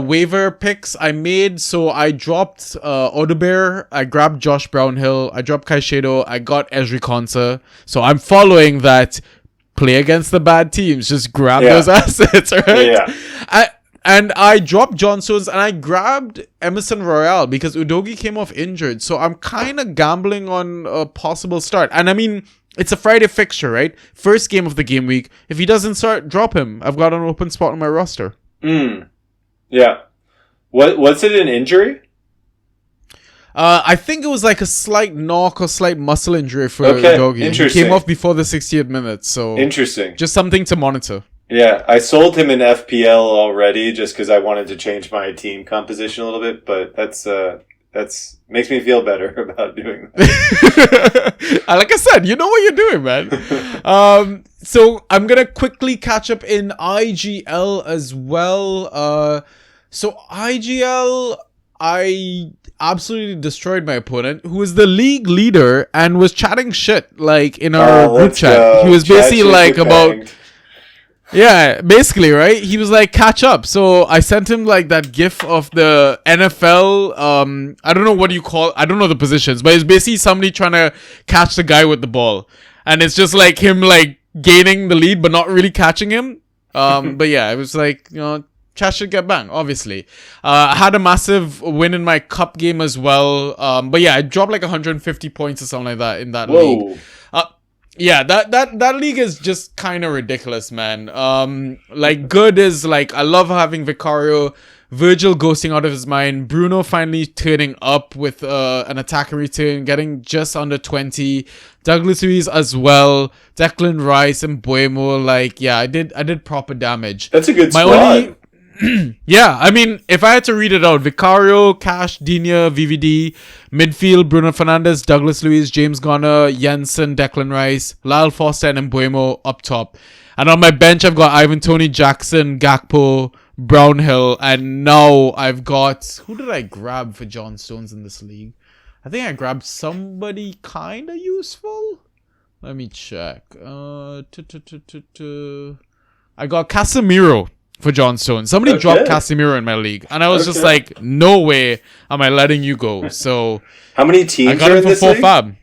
waiver picks I made, so I dropped Odebear, I grabbed Josh Brownhill, I dropped Caicedo, I got Ezri Konsa. So I'm following that. Play against the bad teams. Just grab those assets, right? Yeah. And I dropped John Stones and I grabbed Emerson Royale because Udogi came off injured. So I'm kind of gambling on a possible start. And I mean, it's a Friday fixture, right? First game of the game week. If he doesn't start, drop him. I've got an open spot on my roster. Yeah. Was it an injury? I think it was like a slight knock or slight muscle injury for Udogi. Interesting. He came off before the 60th minute. So interesting. Just something to monitor. Yeah, I sold him in FPL already just because I wanted to change my team composition a little bit, but that's makes me feel better about doing that. Like I said, you know what you're doing, man. So I'm gonna quickly catch up in IGL as well. So IGL, I absolutely destroyed my opponent, who was the league leader and was chatting shit like in our group chat. He was basically like about. Yeah, basically, right? He was like, catch up. So I sent him like that gif of the NFL. I don't know what you call, I don't know the positions, but it's basically somebody trying to catch the guy with the ball. And it's just like him like gaining the lead, but not really catching him. But yeah, it was like, chat should get bang, obviously. I had a massive win in my cup game as well. But yeah, I dropped like 150 points or something like that in that league. Yeah, that league is just kind of ridiculous, man. Like, good is, like, I love having Vicario, Virgil ghosting out of his mind, Bruno finally turning up with an attacking return, getting just under 20, Douglas Luiz as well, Declan Rice and Buemo. Like, yeah, I did proper damage. That's a good squad. Yeah, I mean, if I had to read it out, Vicario, Cash, Digne, VVD, midfield, Bruno Fernandes, Douglas Luiz, James Garner, Jensen, Declan Rice, Lyle Foster, and Mbuemo up top. And on my bench, I've got Ivan Toney, Jackson, Gakpo, Brownhill, and now I've got... Who did I grab for John Stones in this league? I think I grabbed somebody kind of useful. Let me check. I got Casemiro for John Stones. Somebody dropped Casemiro in my league, and I was just like, no way am I letting you go. So how many teams I got are him in for this 4 league? fab.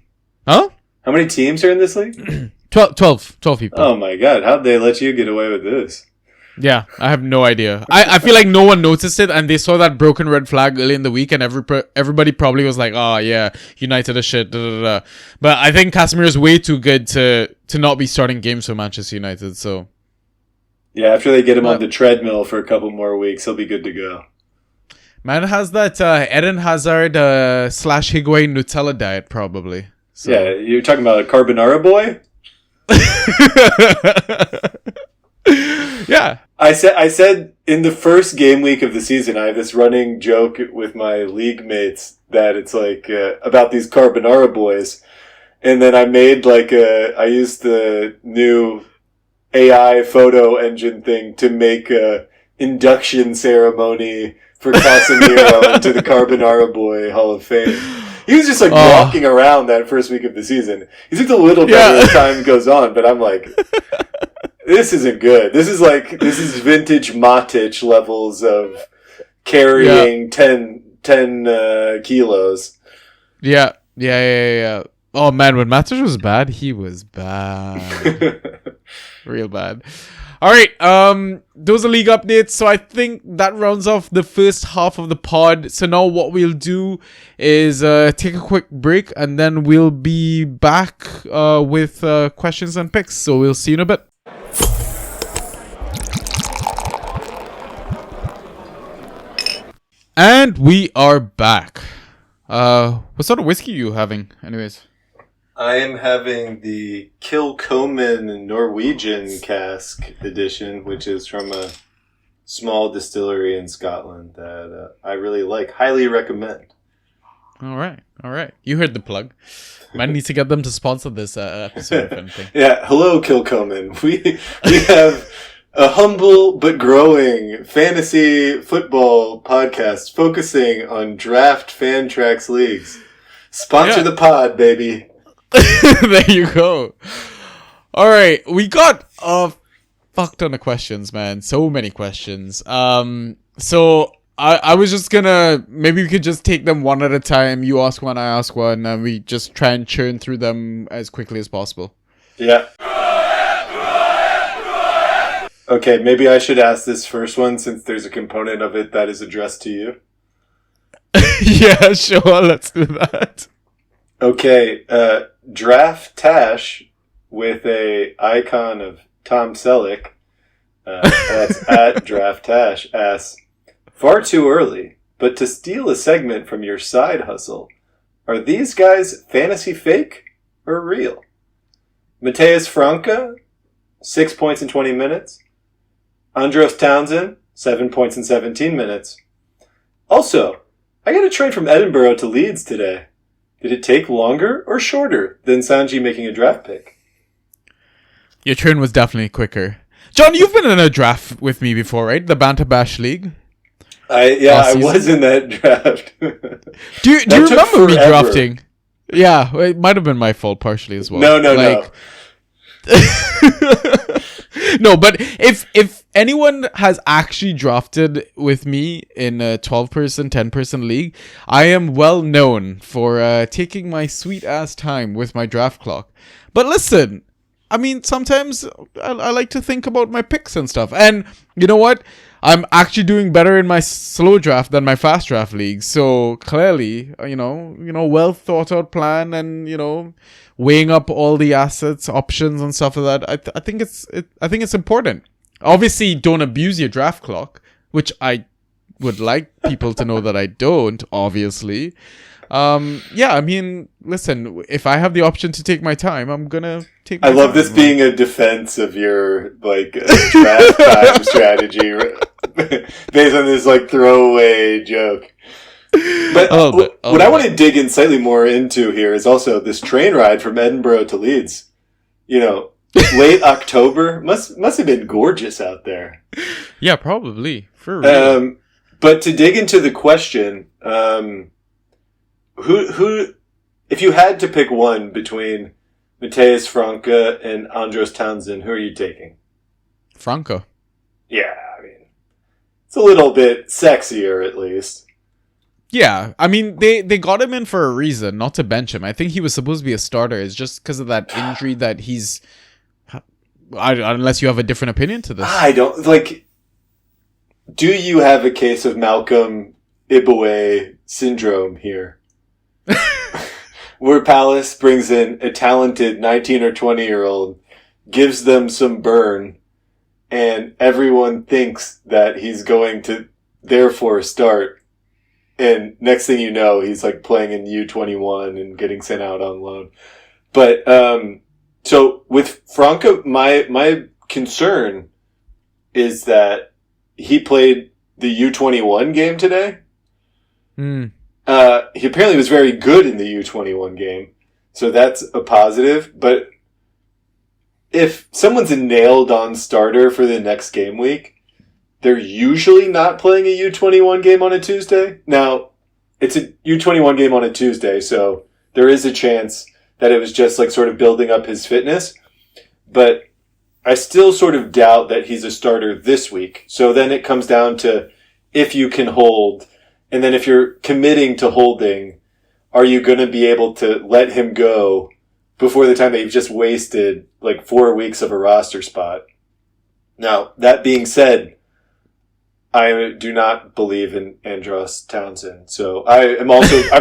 Huh? How many teams are in this league? 12 people. Oh my god, how'd they let you get away with this? Yeah, I have no idea. I feel like no one noticed it, and they saw that broken red flag early in the week, and everybody probably was like, "Oh yeah, United is shit." Da, da, da. But I think Casemiro is way too good to not be starting games for Manchester United. So yeah, after they get him on the treadmill for a couple more weeks, he'll be good to go. Man has that Eden Hazard / Higuain Nutella diet probably. So. Yeah, you're talking about a carbonara boy. Yeah. I said in the first game week of the season, I have this running joke with my league mates that it's like about these carbonara boys, and then I made I used the new AI photo engine thing to make a induction ceremony for Casemiro into the Carbonara Boy Hall of Fame. He was just walking around that first week of the season. He's a little better as time goes on, but I'm like, this isn't good. This is vintage Matic levels of carrying 10 kilos. Yeah. Oh man, when Matic was bad, he was bad. Real bad. All right, those are league updates. So I think that rounds off the first half of the pod. So now what we'll do is take a quick break, and then we'll be back with questions and picks. So we'll see you in a bit. And we are back. What sort of whiskey are you having, anyways? I am having the Kilchoman Norwegian cask edition, which is from a small distillery in Scotland that I really like. Highly recommend. All right. You heard the plug. Might need to get them to sponsor this episode. If anything. Yeah. Hello, Kilchoman. We have a humble but growing fantasy football podcast focusing on draft fan tracks leagues. Sponsor the pod, baby. There you go. All right, we got a fuck ton of questions, man. So many questions. So I was just gonna, maybe we could just take them one at a time. You ask one, I ask one, and we just try and churn through them as quickly as possible. Yeah. Okay, maybe I should ask this first one since there's a component of it that is addressed to you. Yeah, sure. Let's do that. Okay, Draft Tash with a icon of Tom Selleck, that's at Draft Tash, asks, far too early, but to steal a segment from your side hustle, are these guys fantasy fake or real? Mateus Franca, 6 points in 20 minutes. Andros Townsend, 7 points in 17 minutes. Also, I got a train from Edinburgh to Leeds today. Did it take longer or shorter than Sanji making a draft pick? Your turn was definitely quicker. John, you've been in a draft with me before, right? The Banter Bash League. I was in that draft. Do you remember me drafting? Yeah, it might have been my fault partially as well. No. No, but if anyone has actually drafted with me in a 12-person, 10-person league, I am well known for taking my sweet-ass time with my draft clock. But listen, I mean, sometimes I like to think about my picks and stuff. And you know what? I'm actually doing better in my slow draft than my fast draft league. So clearly, well thought out plan, and weighing up all the assets, options, and stuff like that. I think it's important. Obviously, don't abuse your draft clock, which I would like people to know that I don't. Obviously, I mean, listen. If I have the option to take my time, I'm gonna take. My I love time, this being a defense of your draft time strategy based on this throwaway joke. But what I want to dig in slightly more into here is also this train ride from Edinburgh to Leeds. Late October must have been gorgeous out there. Yeah, probably for real. But to dig into the question, who, if you had to pick one between Mateus Franca and Andros Townsend, who are you taking? Franca. Yeah, I mean, it's a little bit sexier at least. Yeah, I mean, they got him in for a reason, not to bench him. I think he was supposed to be a starter. It's just because of that injury that he's unless you have a different opinion to this. I don't like. Do you have a case of Malcolm Iboué syndrome here? Where Palace brings in a talented 19 or 20-year-old, gives them some burn, and everyone thinks that he's going to therefore start. And next thing you know, he's like playing in U21 and getting sent out on loan. But, so with Franco, my concern is that he played the U21 game today. He apparently was very good in the U21 game. So that's a positive. But if someone's a nailed-on starter for the next game week, they're usually not playing a U21 game on a Tuesday. Now, it's a U21 game on a Tuesday, so there is a chance that it was just like sort of building up his fitness. But I still sort of doubt that he's a starter this week. So then it comes down to if you can hold, and then if you're committing to holding, are you going to be able to let him go before the time that you've just wasted like 4 weeks of a roster spot? Now, that being said, I do not believe in Andros Townsend. So I'm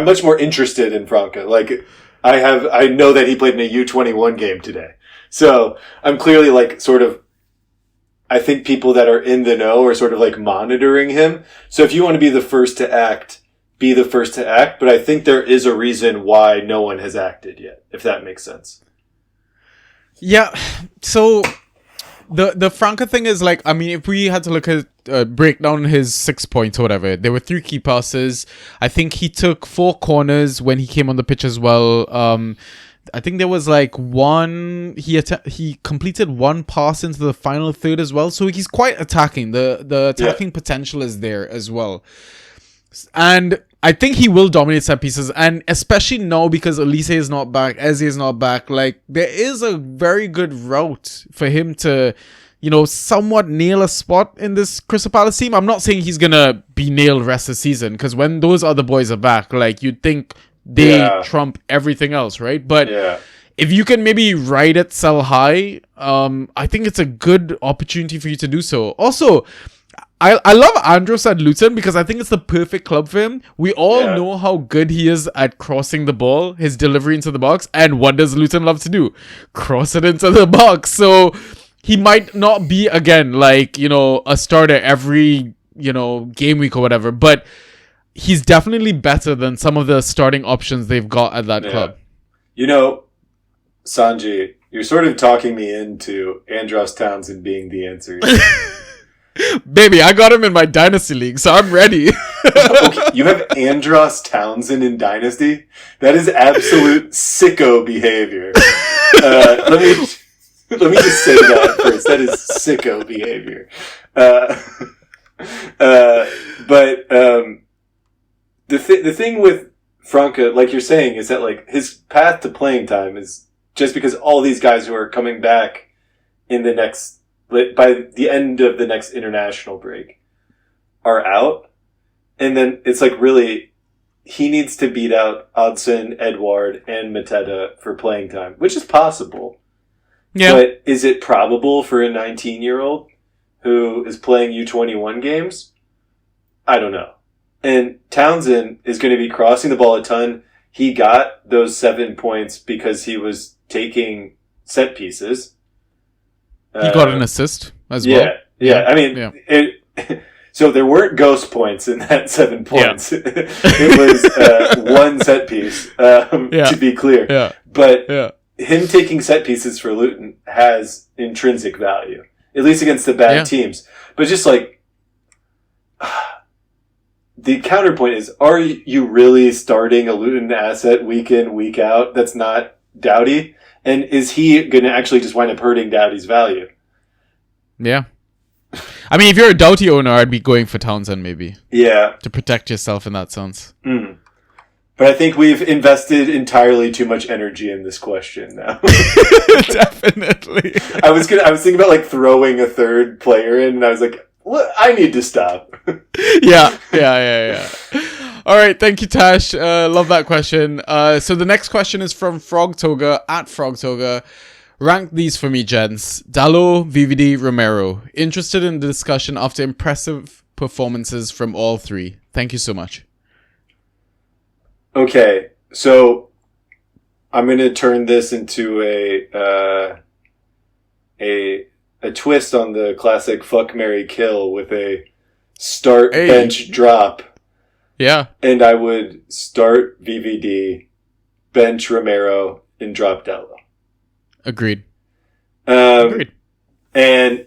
much more interested in Franca. Like, I know that he played in a U21 game today. So I'm clearly like sort of, I think people that are in the know are sort of like monitoring him. So if you want to be the first to act, be the first to act. But I think there is a reason why no one has acted yet, if that makes sense. Yeah. So the Franca thing is like, I mean, if we had to look at break down his 6 points or whatever, there were 3 key passes. I think he took 4 corners when he came on the pitch as well. I think there was like he completed 1 pass into the final third as well. So he's quite attacking. The attacking potential is there as well. And I think he will dominate set pieces. And especially now because Elise is not back, Eze is not back, like there is a very good route for him to, you know, somewhat nail a spot in this Crystal Palace team. I'm not saying he's going to be nailed rest of the season, because when those other boys are back, like you'd think they trump everything else, right? But if you can maybe ride it, sell high, I think it's a good opportunity for you to do so. Also, I love Andros at Luton because I think it's the perfect club for him. We all know how good he is at crossing the ball, his delivery into the box. And what does Luton love to do? Cross it into the box. So he might not be, again, like, you know, a starter every, you know, game week or whatever. But he's definitely better than some of the starting options they've got at that club. You know, Sanji, you're sort of talking me into Andros Townsend being the answer. Baby, I got him in my Dynasty League, so I'm ready. Okay, you have Andros Townsend in Dynasty? That is absolute sicko behavior. Let me just say that first. That is sicko behavior. But the thing with Franca, like you're saying, is that like his path to playing time is just because all these guys who are coming back in the next, by the end of the next international break, are out. And then it's like really, he needs to beat out Odson, Edward, and Mateta for playing time, which is possible. Yeah. But is it probable for a 19-year-old who is playing U21 games? I don't know. And Townsend is going to be crossing the ball a ton. He got those 7 points because he was taking set pieces. He got an assist as well. Yeah. I mean, so there weren't ghost points in that 7 points. Yeah. It was 1 set piece, to be clear. Yeah. But him taking set pieces for Luton has intrinsic value, at least against the bad teams. But just like, the counterpoint is, are you really starting a Luton asset week in, week out that's not Doughty? And is he going to actually just wind up hurting Doughty's value? Yeah. I mean, if you're a Doughty owner, I'd be going for Townsend maybe. Yeah. To protect yourself in that sense. Mm. But I think we've invested entirely too much energy in this question now. Definitely. I was thinking about like throwing a third player in, and I was like, well, I need to stop. Yeah. All right, thank you, Tash. Love that question. So the next question is from Frog Toga, at Frog Toga. Rank these for me, gents. Dallo, VVD, Romero. Interested in the discussion after impressive performances from all three. Thank you so much. Okay, so I'm going to turn this into a twist on the classic fuck, marry, kill with a start, bench, drop. Yeah. And I would start VVD, bench Romero, and drop Dallo. Agreed. Agreed. And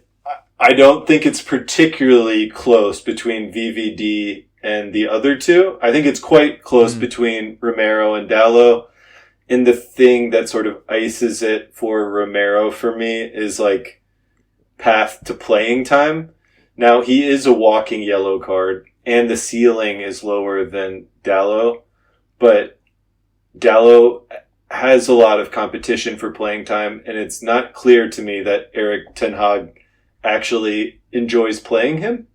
I don't think it's particularly close between VVD and the other two. I think it's quite close between Romero and Dallo. And the thing that sort of ices it for Romero for me is like path to playing time. Now, he is a walking yellow card, and the ceiling is lower than Dallo, but Dallo has a lot of competition for playing time, and it's not clear to me that Erik ten Hag actually enjoys playing him,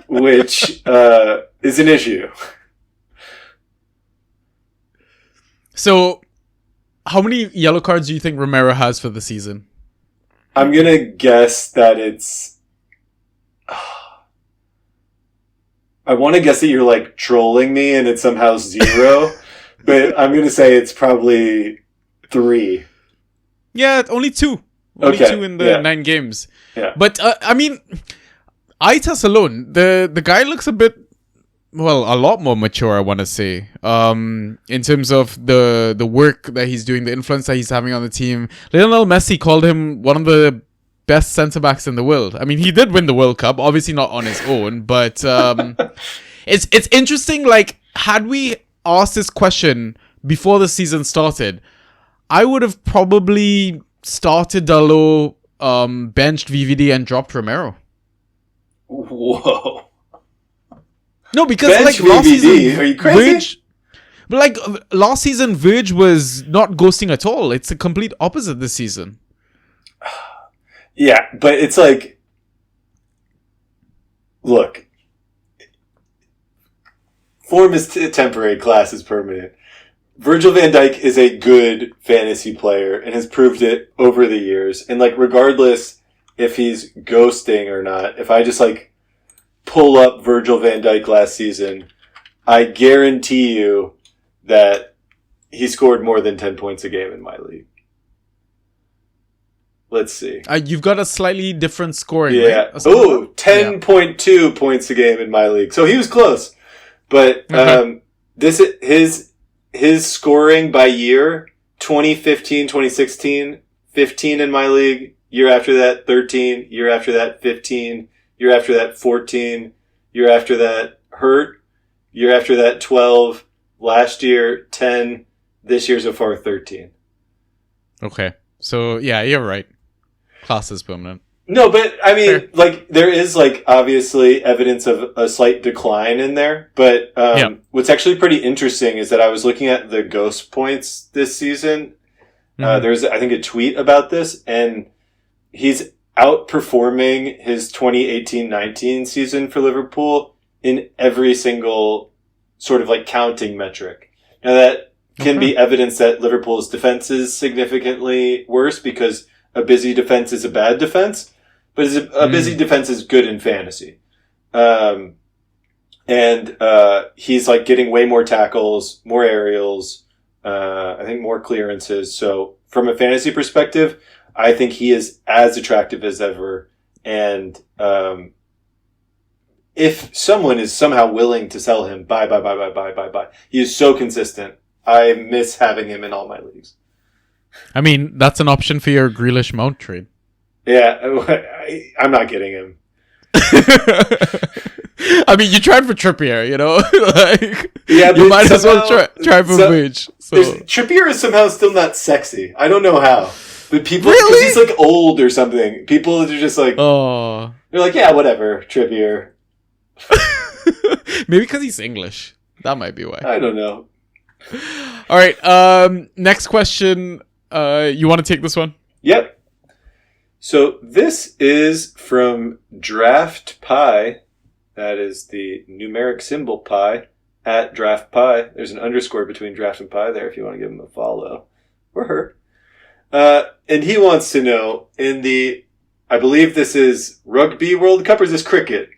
which is an issue. So, how many yellow cards do you think Romero has for the season? I'm going to guess that it's... I want to guess that you're like trolling me and it's somehow 0, but I'm going to say it's probably 3. Yeah, only 2. Only 2 in the 9 games. Yeah. But, I mean, eye test alone, the guy looks a bit... Well, a lot more mature, I want to say, in terms of the work that he's doing, the influence that he's having on the team. Lionel Messi called him one of the best centre-backs in the world. I mean, he did win the World Cup, obviously not on his own, but it's interesting, like, had we asked this question before the season started, I would have probably started Dallo, benched VVD, and dropped Romero. Whoa. No, because bench like last VVD. season, Are you crazy? Verge, but like last season, Verge was not ghosting at all. It's the complete opposite this season. Yeah, but it's like, look, form is temporary, class is permanent. Virgil van Dijk is a good fantasy player and has proved it over the years. And like, regardless if he's ghosting or not, if I just like pull up Virgil van Dijk last season, I guarantee you that he scored more than 10 points a game in my league. Let's see. You've got a slightly different scoring. Yeah. Right? Ooh, 10.2 points a game in my league. So he was close. But his scoring by year, 2015, 2016, 15 in my league. Year after that, 13. Year after that, 15. Year after that, 14. Year after that, hurt. Year after that, 12. Last year, 10. This year so far, 13. Okay. So, yeah, you're right. Class is permanent. No, but, I mean, like, there is, like, obviously evidence of a slight decline in there. But what's actually pretty interesting is that I was looking at the ghost points this season. There's, I think, a tweet about this, and he's outperforming his 2018-19 season for Liverpool in every single sort of like counting metric. Now that can be evidence that Liverpool's defense is significantly worse because a busy defense is a bad defense, but a busy defense is good in fantasy. And he's like getting way more tackles, more aerials, I think more clearances. So from a fantasy perspective, I think he is as attractive as ever. And if someone is somehow willing to sell him, buy. He is so consistent. I miss having him in all my leagues. I mean, that's an option for your Grealish Mount trade. Yeah, I'm not getting him. I mean, you tried for Trippier, you know? Like, yeah, you might as well try for Verge. So. Trippier is somehow still not sexy. I don't know how. But people, really? Because he's like old or something. People are just like, oh, they're like, yeah, whatever, Trippier. Maybe because he's English. That might be why. I don't know. All right. Next question. You want to take this one? Yep. So this is from Draft Pi. That is the numeric symbol pi @Draft Pi. There's an underscore between Draft and Pi there if you want to give him a follow. Or her. And he wants to know, I believe this is Rugby World Cup, or is this cricket?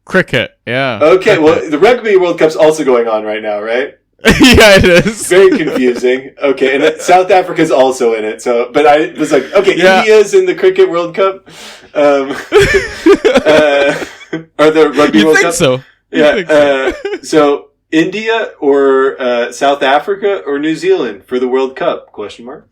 Cricket, yeah. Okay, cricket. well, the Rugby World Cup's also going on right now, right? Yeah, it is. Very confusing. Okay, and South Africa's also in it. So, but I was like, okay, Yeah. India's in the Cricket World Cup. Or the Rugby You World think Cup. so? You Yeah. think so? So India or South Africa or New Zealand for the World Cup? Question mark.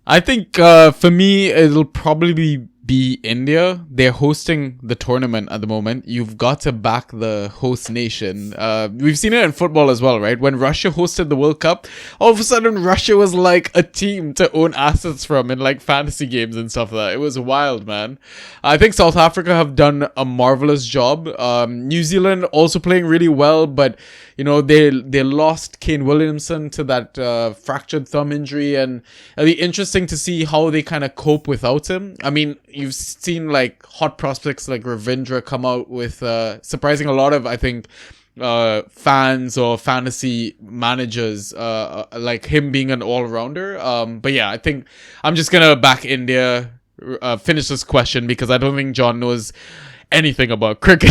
I think for me, it'll probably be India. They're hosting the tournament at the moment. You've got to back the host nation. We've seen it in football as well, right? When Russia hosted the World Cup, all of a sudden Russia was like a team to own assets from in like fantasy games and stuff like that. It was wild, man. I think South Africa have done a marvelous job. New Zealand also playing really well, but you know, they lost Kane Williamson to that fractured thumb injury, and it'll be interesting to see how they kind of cope without him. I mean, you've seen like hot prospects like Ravindra come out with surprising a lot of, I think, fans or fantasy managers like him being an all-rounder. But yeah, I think I'm just gonna back India. Finish this question because I don't think John knows anything about cricket.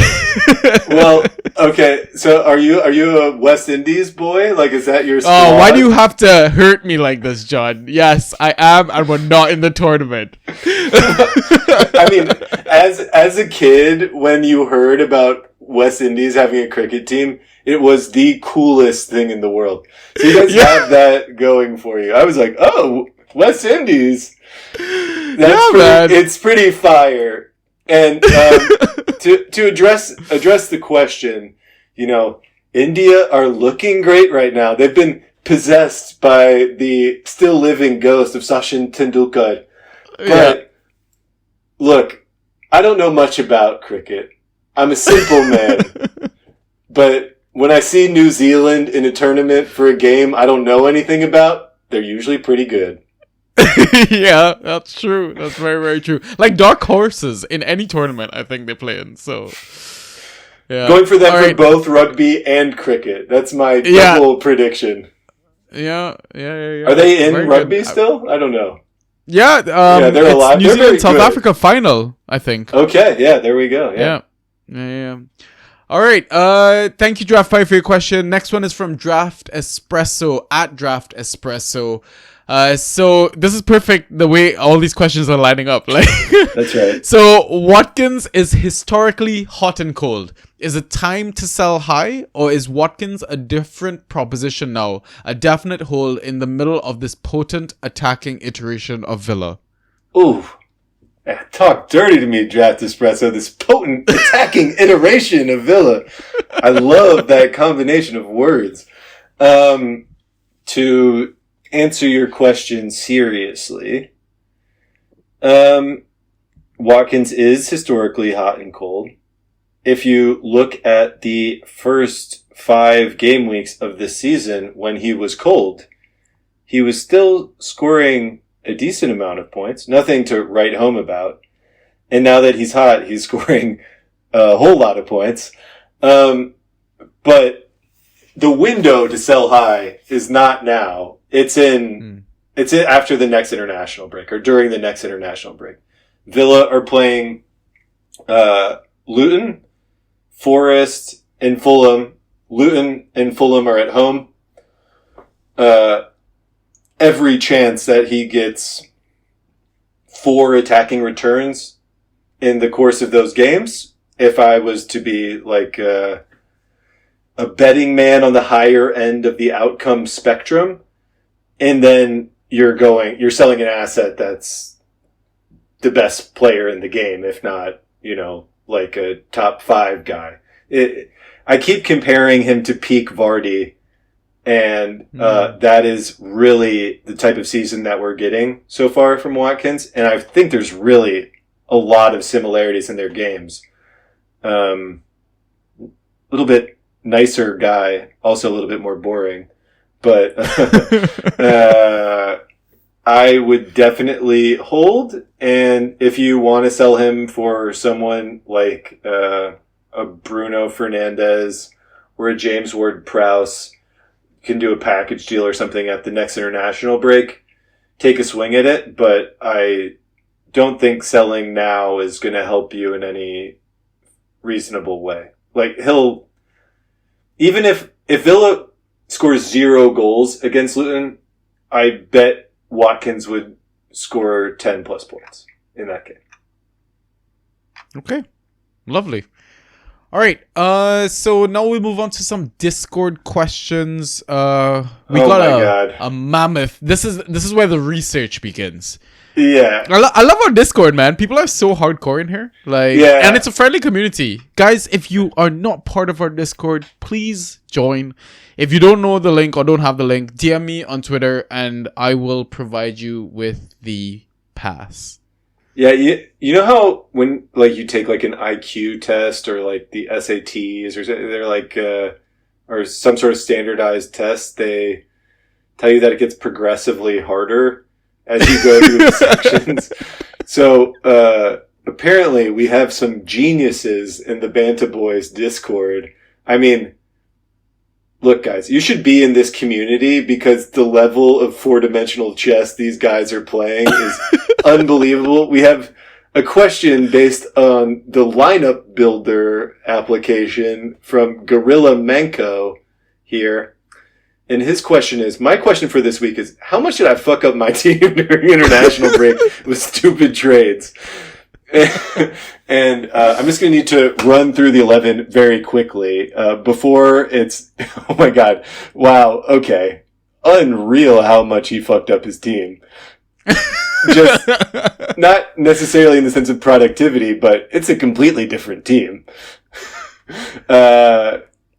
Well, okay. So are you a West Indies boy? Like, is that your squad? Oh, why do you have to hurt me like this, John? Yes, I am, and we're not in the tournament. I mean, as a kid, when you heard about West Indies having a cricket team, it was the coolest thing in the world. So you guys have that going for you. I was like, oh, West Indies. It's pretty fire. And to address the question, you know, India are looking great right now. They've been possessed by the still living ghost of Sachin Tendulkar. But look, I don't know much about cricket. I'm a simple man. But when I see New Zealand in a tournament for a game I don't know anything about, they're usually pretty good. Yeah, that's true. That's very, very true. Like dark horses in any tournament, I think they play in. So, yeah. Going for them All for right. both rugby and cricket. That's my double prediction. Yeah. Are they in Very rugby good. still? I don't know. Yeah, they're it's alive. New They're very Zealand South good. Africa final, I think. Okay, yeah, there we go. Yeah. Yeah. All right. Thank you, Draft Five, for your question. Next one is from Draft Espresso at Draft Espresso. So this is perfect the way all these questions are lining up. Like, That's right. So Watkins is historically hot and cold. Is it time to sell high, or is Watkins a different proposition now? A definite hole in the middle of this potent attacking iteration of Villa. Ooh. Talk dirty to me, Draft Espresso. This potent attacking iteration of Villa. I love that combination of words. To answer your question seriously, Watkins is historically hot and cold. If you look at the first 5 game weeks of this season when he was cold, he was still scoring a decent amount of points. Nothing to write home about. And now that he's hot, he's scoring a whole lot of points. But the window to sell high is not now. It's in after the next international break, or during the next international break. Villa are playing Luton, Forest, and Fulham. Luton and Fulham are at home. Every chance that he gets 4 attacking returns in the course of those games, if I was to be like a betting man on the higher end of the outcome spectrum, and then you're selling an asset that's the best player in the game, if not, like a top 5 guy. I keep comparing him to peak Vardy, and that is really the type of season that we're getting so far from Watkins, and I think there's really a lot of similarities in their games. Little bit nicer guy, also a little bit more boring, but I would definitely hold. And if you want to sell him for someone like a Bruno Fernandes or a James Ward-Prowse, you can do a package deal or something at the next international break. take a swing at it, but I don't think selling now is going to help you in any reasonable way. Like, even if Villa scores 0 goals against Luton, I bet Watkins would score 10 plus points in that game. Okay. Lovely. All right. So now we move on to some Discord questions. We got a mammoth. This is where the research begins. Yeah. I love our Discord, man. People are so hardcore in here. And it's a friendly community. Guys, if you are not part of our Discord, please join. If you don't know the link or don't have the link, DM me on Twitter and I will provide you with the pass. Yeah, you know how when like you take like an IQ test or like the SATs or they're like or some sort of standardized test, they tell you that it gets progressively harder as you go through the sections. So apparently we have some geniuses in the Banta Boys Discord. I mean, look, guys, you should be in this community because the level of 4-dimensional chess these guys are playing is unbelievable. We have a question based on the lineup builder application from Gorilla Menko here. And his question is, my question for this week is, how much did I fuck up my team during international break with stupid trades? And I'm just going to need to run through the 11 very quickly before it's... Oh my god. Wow. Okay. Unreal how much he fucked up his team. Just not necessarily in the sense of productivity, but it's a completely different team.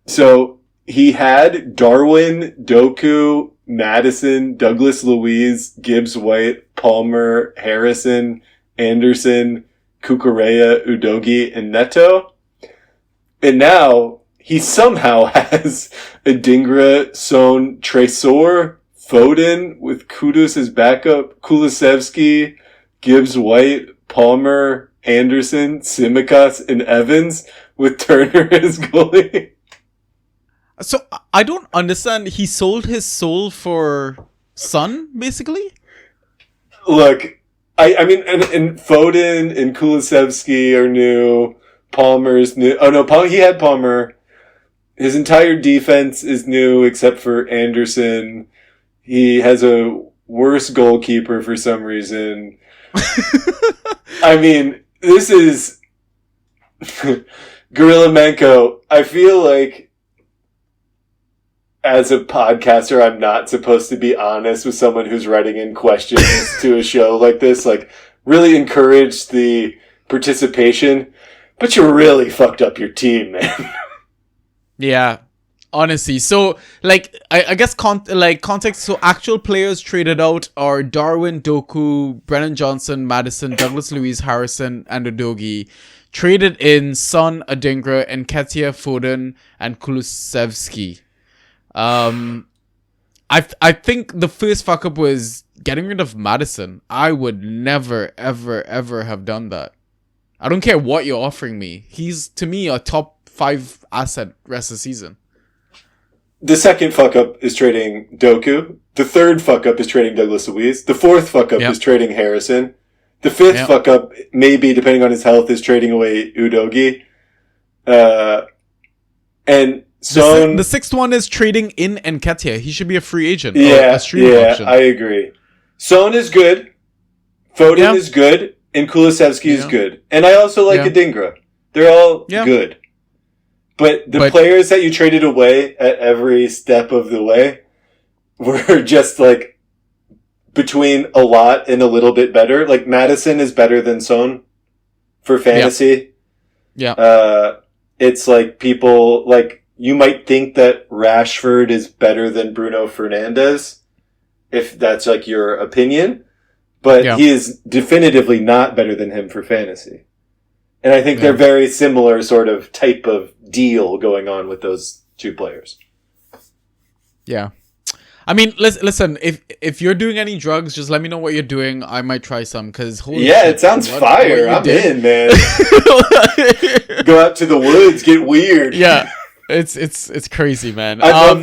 So he had Darwin, Doku, Madison, Douglas Luiz, Gibbs White, Palmer, Harrison, Anderson, Kukureya, Udogi, and Neto. And now he somehow has Adingra, Son, Tresor, Foden with Kudus as backup, Kulusevski, Gibbs White, Palmer, Anderson, Tsimikas, and Evans with Turner as goalie. So I don't understand. He sold his soul for Son, basically? Look, I mean, and Foden and Kulusevski are new. Palmer's new. Oh no, he had Palmer. His entire defense is new except for Anderson. He has a worse goalkeeper for some reason. I mean, this is Gorilla Menko. I feel like as a podcaster, I'm not supposed to be honest with someone who's writing in questions to a show like this. Like, really encourage the participation, but you really fucked up your team, man. Yeah, honestly. So, like, I guess context. So, actual players traded out are Darwin, Doku, Brennan Johnson, Madison, Douglas Luiz, Harrison, and Udogi. Traded in Son, Adingra, Nketiah, Foden, and Kulusevski. I think the first fuck up was getting rid of Madison. I would never, ever, ever have done that. I don't care what you're offering me. He's, to me, a top 5 asset rest of the season. The second fuck up is trading Doku. The third fuck up is trading Douglas Luiz. The fourth fuck up is trading Harrison. The fifth fuck up, maybe depending on his health, is trading away Udogi. And Son, the sixth one is trading in Nketiah. He should be a free agent. Yeah, a streaming option. I agree. Son is good. Foden is good. And Kulusevski is good. And I also like Adingra. They're all good. But the players that you traded away at every step of the way were just like between a lot and a little bit better. Like Madison is better than Son for fantasy. Yeah. It's like people like you might think that Rashford is better than Bruno Fernandes, if that's like your opinion, but he is definitively not better than him for fantasy. And I think they're very similar sort of type of deal going on with those two players. Yeah. I mean, listen, if you're doing any drugs, just let me know what you're doing. I might try some, because it sounds fire. I'm in, man. Go out to the woods, get weird. Yeah. It's crazy, man. I love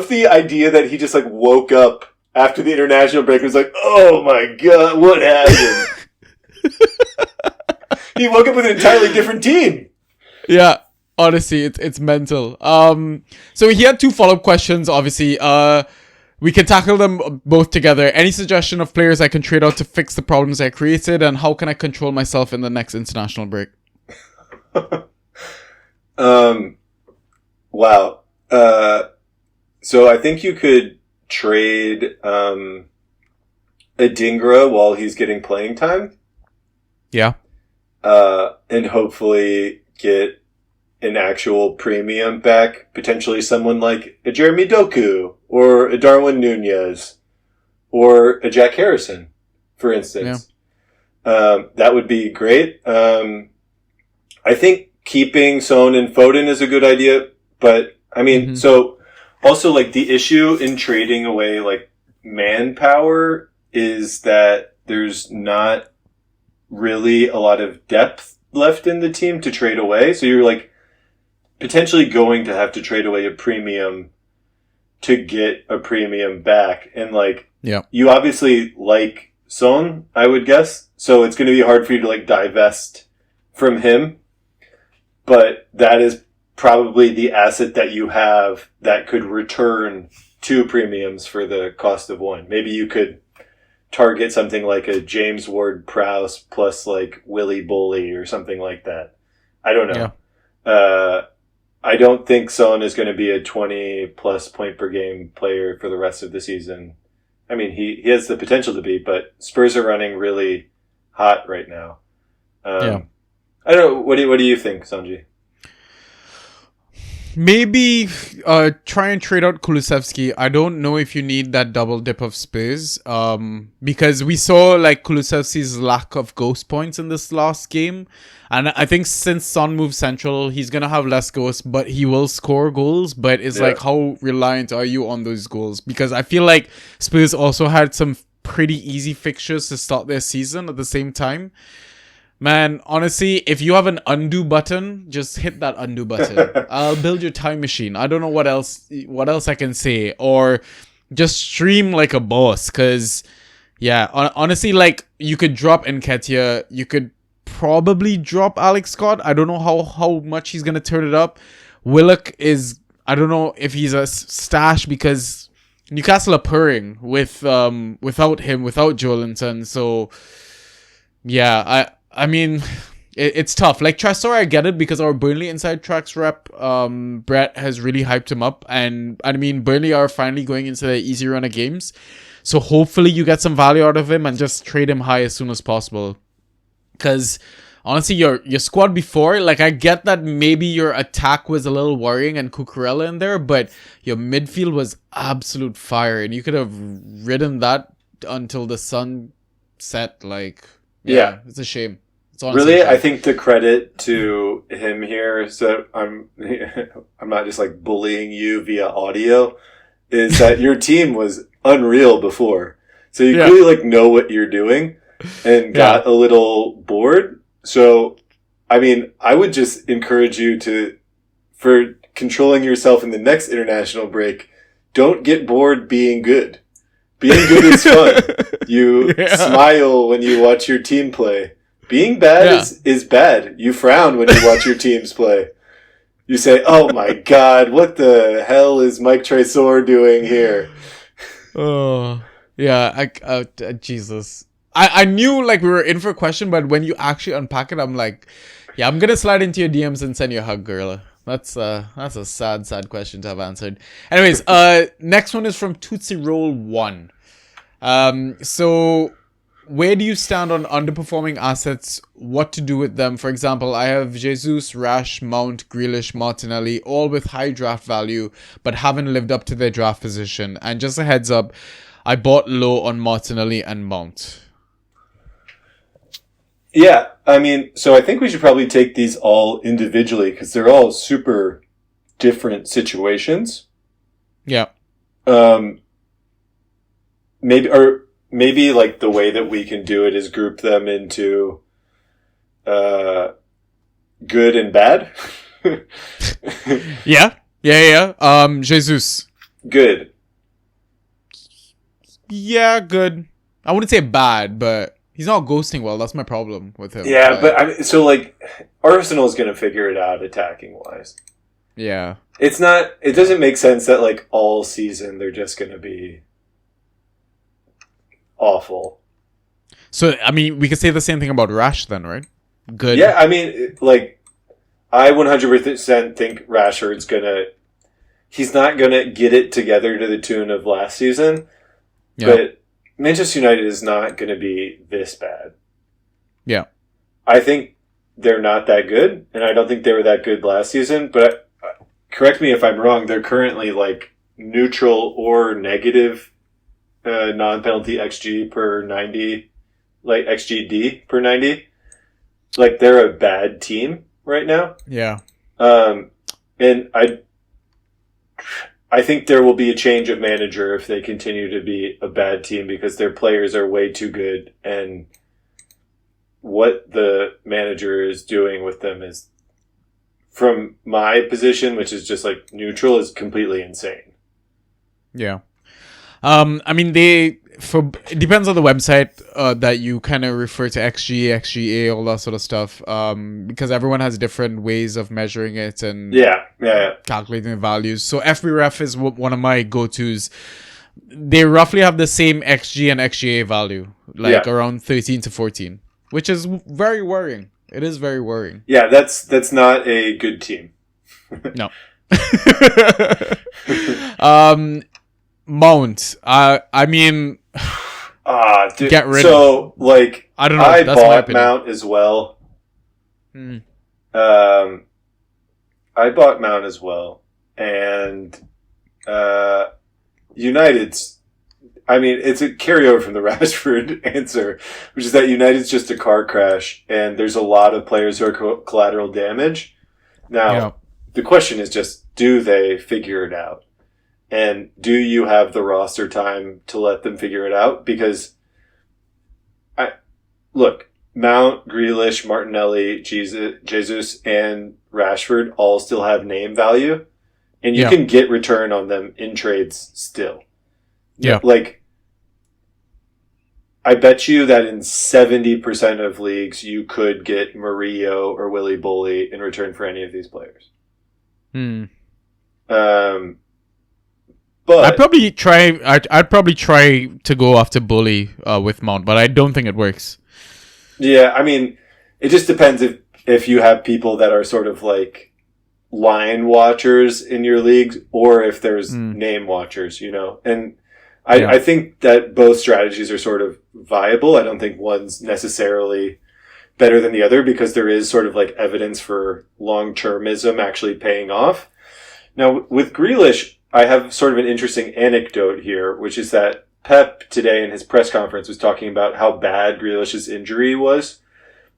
the idea that he just like woke up after the international break was like, oh my god, what happened? He woke up with an entirely different team. Yeah, honestly, it's mental. So he had 2 follow-up questions, obviously. We can tackle them both together. Any suggestion of players I can trade out to fix the problems I created, and how can I control myself in the next international break? Wow. So I think you could trade Adingra while he's getting playing time. Yeah. And hopefully get an actual premium back. Potentially someone like a Jeremy Doku or a Darwin Nunez or a Jack Harrison, for instance. Yeah. That would be great. I think keeping Son and Foden is a good idea, but I mean, so also like the issue in trading away like manpower is that there's not really a lot of depth left in the team to trade away. So you're like potentially going to have to trade away a premium to get a premium back. And like, you obviously like Son, I would guess. So it's going to be hard for you to like divest from him. But that is probably the asset that you have that could return 2 premiums for the cost of 1. Maybe you could target something like a James Ward-Prowse plus like Willy Bolly or something like that. I don't know. Yeah. I don't think Son is going to be a 20 plus point per game player for the rest of the season. I mean, he has the potential to be, but Spurs are running really hot right now. I don't know. What do you think, Sanji? Maybe try and trade out Kulusevski. I don't know if you need that double dip of Spurs, because we saw like Kulusevski's lack of ghost points in this last game, and I think since Son moved central, he's gonna have less ghosts, but he will score goals. But it's like, how reliant are you on those goals? Because I feel like Spurs also had some pretty easy fixtures to start their season at the same time. Man, honestly, if you have an undo button, just hit that undo button. I'll build your time machine. I don't know what else I can say. Or just stream like a boss. Because, honestly, like, you could drop Nketiah. You could probably drop Alex Scott. I don't know how much he's going to turn it up. Willock is, I don't know if he's a stash because Newcastle are purring without him, without Joelinton. So, yeah, I mean, it's tough. Like, Tressor, I get it because our Burnley Inside Tracks rep, Brett, has really hyped him up. And, I mean, Burnley are finally going into the easy run of games. So, hopefully, you get some value out of him and just trade him high as soon as possible. Because, honestly, your squad before, like, I get that maybe your attack was a little worrying and Cucurella in there, but your midfield was absolute fire. And you could have ridden that until the sun set, like... Yeah, it's a shame. It's really, I think the credit to him here, so I'm not just like bullying you via audio, is that your team was unreal before. So you clearly like know what you're doing and got a little bored. So, I mean, I would just encourage you for controlling yourself in the next international break, don't get bored being good. Being good is fun. You smile when you watch your team play. Being bad is bad. You frown when you watch your teams play. You say, oh my god, what the hell is Mike Tresor doing here? Oh, yeah. Jesus. I knew like we were in for a question, but when you actually unpack it, I'm like, yeah, I'm going to slide into your DMs and send you a hug, girl. That's a sad question to have answered. Anyways, next one is from Tootsie Roll 1. So where do you stand on underperforming assets? What to do with them? For example, I have Jesus, Rash, Mount, Grealish, Martinelli, all with high draft value, but haven't lived up to their draft position. And just a heads up, I bought low on Martinelli and Mount. Yeah, I mean, so I think we should probably take these all individually because they're all super different situations. Yeah. Maybe like the way that we can do it is group them into good and bad. Yeah. Jesus. Good. Yeah, good. I wouldn't say bad, but he's not ghosting well. That's my problem with him. Yeah, but I mean, so like Arsenal's going to figure it out attacking wise. yeah. It doesn't make sense that like all season they're just going to be awful. So, I mean, we could say the same thing about Rash then, right? Good. Yeah, I mean, like, I 100% think Rashford's he's not going to get it together to the tune of last season, but Manchester United is not going to be this bad. Yeah. I think they're not that good, and I don't think they were that good last season, but correct me if I'm wrong, they're currently like neutral or negative non-penalty XG per 90, like XGD per 90. Like they're a bad team right now. Yeah. And I think there will be a change of manager if they continue to be a bad team because their players are way too good and what the manager is doing with them is, from my position, which is just like neutral, is completely insane. Yeah. I mean, it depends on the website that you kind of refer to XG, XGA, all that sort of stuff. Because everyone has different ways of measuring it and calculating the values. So FBref is one of my go-tos. They roughly have the same XG and XGA value, like around 13 to 14, which is very worrying. It is very worrying. Yeah, that's not a good team. No. Mount. I mean, dude, get rid so of. Like I don't know. I That's my bought opinion. Mount as well. Mm. I bought Mount as well, and United's. I mean, it's a carryover from the Rashford answer, which is that United's just a car crash, and there's a lot of players who are collateral damage. Now, the question is just, do they figure it out? And do you have the roster time to let them figure it out? Because, look, Mount, Grealish, Martinelli, Jesus, and Rashford all still have name value, and you can get return on them in trades still. Yeah. Like, I bet you that in 70% of leagues, you could get Murillo or Willy Bolly in return for any of these players. But I'd probably try to go after Bully with Mount, but I don't think it works. Yeah, I mean, it just depends if you have people that are sort of like line watchers in your leagues or if there's name watchers, you know? And I think that both strategies are sort of viable. I don't think one's necessarily better than the other because there is sort of like evidence for long-termism actually paying off. Now, with Grealish, I have sort of an interesting anecdote here, which is that Pep today in his press conference was talking about how bad Grealish's injury was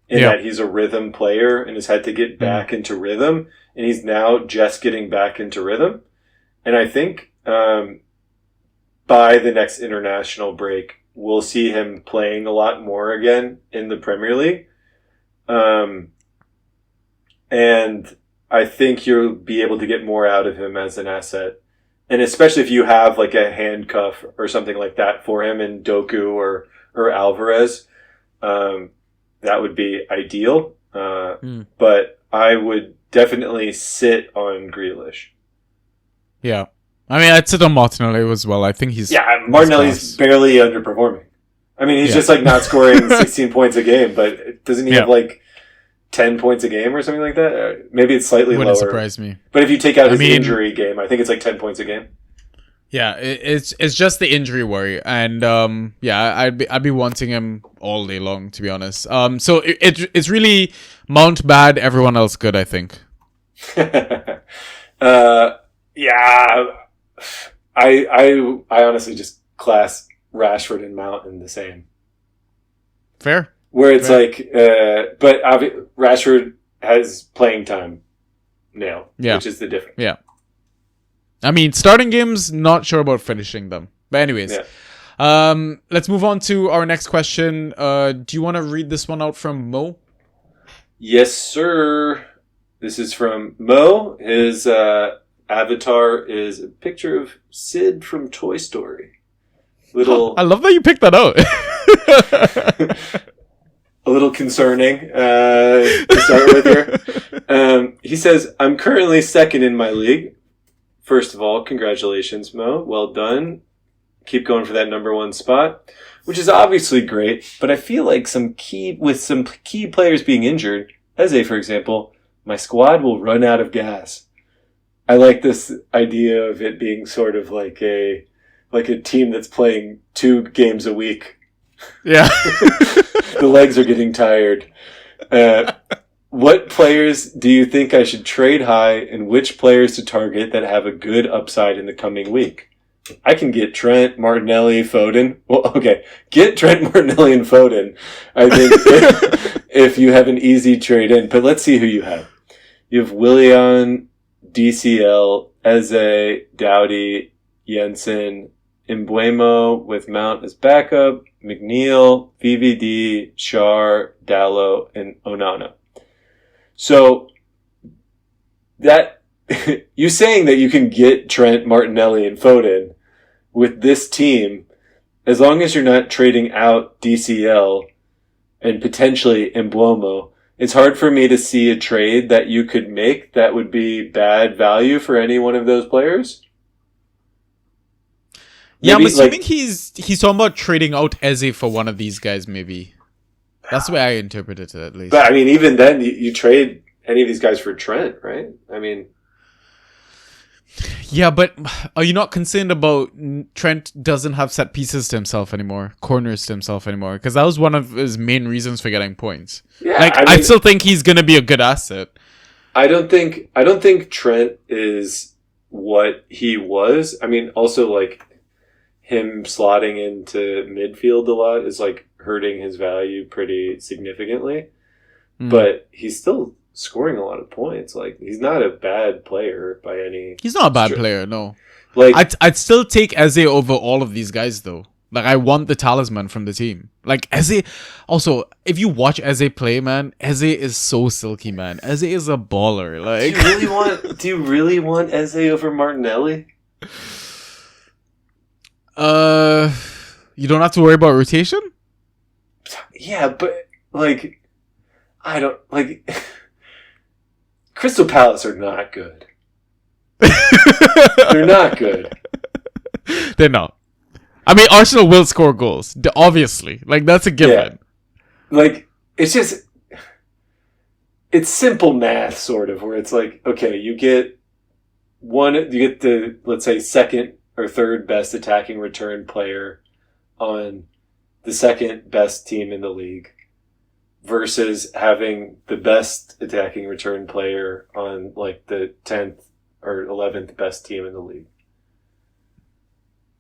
and that he's a rhythm player and has had to get back into rhythm, and he's now just getting back into rhythm. And I think by the next international break, we'll see him playing a lot more again in the Premier League. And I think you'll be able to get more out of him as an asset. And especially if you have like a handcuff or something like that for him in Doku or Alvarez, that would be ideal. But I would definitely sit on Grealish. Yeah. I mean, I'd sit on Martinelli as well. I think he's... Yeah, Martinelli's barely underperforming. I mean, he's just like not scoring 16 points a game, but doesn't he have like 10 points a game or something like that? Maybe it's slightly Wouldn't lower. surprise me. But if you take out his injury game, I think it's like 10 points a game. Yeah, it's just the injury worry, and I'd be wanting him all day long, to be honest. So it's really Mount bad, everyone else good, I think. I honestly just class Rashford and Mount in the same. Fair. Where it's but Rashford has playing time now, which is the difference. Yeah. I mean, starting games, not sure about finishing them. But anyways, let's move on to our next question. Do you want to read this one out from Mo? Yes, sir. This is from Mo. His avatar is a picture of Sid from Toy Story. Little, I love that you picked that out. a little concerning to start with here. He says, I'm currently second in my league. First of all, congratulations, Mo. Well done. Keep going for that number one spot, which is obviously great. But I feel like some key players being injured, Eze, for example, my squad will run out of gas. I like this idea of it being sort of like a team that's playing 2 games a week. Yeah. The legs are getting tired. What players do you think I should trade high, and which players to target that have a good upside in the coming week? I can get Trent, Martinelli, Foden. Well, okay. Get Trent, Martinelli, and Foden. I think if you have an easy trade in. But let's see who you have. You have Willian, DCL, Eze, Doughty, Jensen, Embuemo with Mount as backup, McNeil, VVD, Shar, Dallo, and Onana. So that you saying that you can get Trent, Martinelli, and Foden with this team, as long as you're not trading out DCL and potentially Embuemo, it's hard for me to see a trade that you could make that would be bad value for any one of those players. Yeah, Maybe, I'm assuming he's talking about trading out Eze for one of these guys, maybe. That's the way I interpreted it, at least. But, I mean, even then, you trade any of these guys for Trent, right? I mean... Yeah, but are you not concerned about Trent doesn't have set pieces to himself anymore, corners to himself anymore? Because that was one of his main reasons for getting points. Yeah, like, I still think he's going to be a good asset. I don't think Trent is what he was. I mean, also, like, him slotting into midfield a lot is, like, hurting his value pretty significantly. But he's still scoring a lot of points. Like, he's not a bad player by any... He's not a bad player, no. Like, I'd still take Eze over all of these guys, though. Like, I want the talisman from the team. Like, Eze... Also, if you watch Eze play, man, Eze is so silky, man. Eze is a baller. Like, do you really want Eze over Martinelli? You don't have to worry about rotation? Yeah, but, like... I don't... Like... Crystal Palace are not good. They're not good. They're not. I mean, Arsenal will score goals, obviously. Like, that's a given. Yeah. Like, it's just... It's simple math, sort of, where it's like, okay, you get the, let's say, second or third best attacking return player on the second best team in the league, versus having the best attacking return player on, like, the 10th or 11th best team in the league.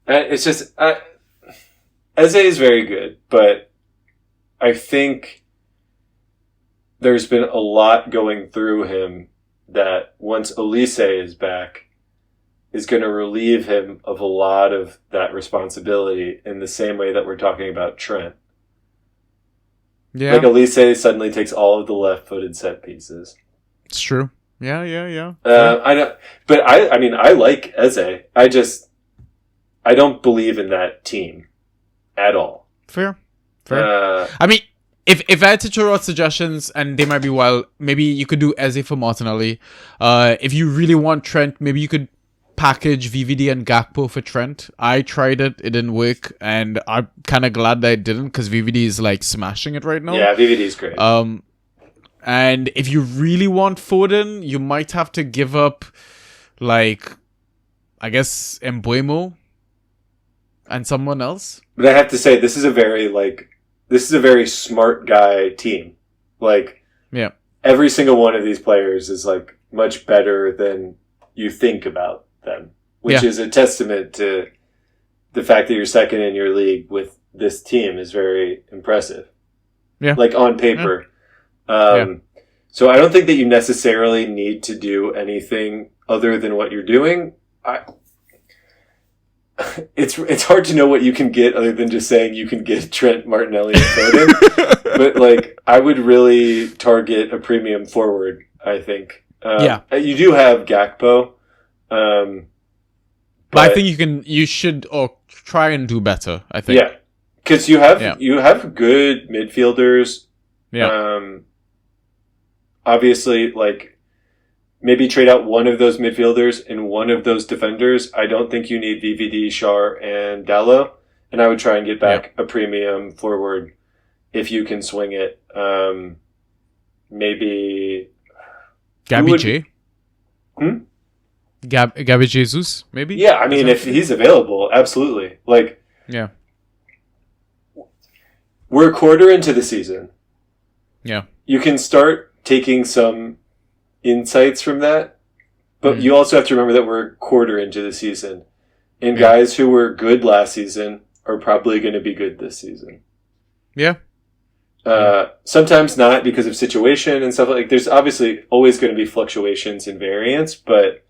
It's just... Eze is very good, but I think there's been a lot going through him that once Elise is back is going to relieve him of a lot of that responsibility in the same way that we're talking about Trent. Yeah. Like, Elise suddenly takes all of the left-footed set pieces. It's true. Yeah. I know, but I mean, I like Eze. I don't believe in that team at all. Fair. I mean, if I had to throw out suggestions, and they might be wild, maybe you could do Eze for Martinelli. If you really want Trent, maybe you could package VVD and Gakpo for Trent. I tried it didn't work, and I'm kind of glad that I didn't, because VVD is, like, smashing it right now. Yeah, VVD is great. And if you really want Foden, you might have to give up, like, I guess Embuemo and someone else. But I have to say, this is a very smart guy team. Like, yeah, every single one of these players is, like, much better than you think about them, which is a testament to the fact that you're second in your league with this team is very impressive. Yeah. Like, on paper. So I don't think that you necessarily need to do anything other than what you're doing. It's hard to know what you can get other than just saying you can get Trent, Martinelli, and Foden. But, like, I would really target a premium forward, I think. You do have Gakpo, But I think you should try and do better. I think. Yeah, because you have good midfielders. Yeah. Obviously, like maybe trade out one of those midfielders and one of those defenders. I don't think you need VVD, Shar, and Dallo, and I would try and get back a premium forward if you can swing it. Maybe Gabby J. Gabby Jesus, maybe? Yeah, I mean, if he's available, absolutely. Like, yeah. We're a quarter into the season. Yeah. You can start taking some insights from that, but you also have to remember that we're a quarter into the season. And guys who were good last season are probably going to be good this season. Yeah. Sometimes not because of situation and stuff like. There's obviously always going to be fluctuations in variance, but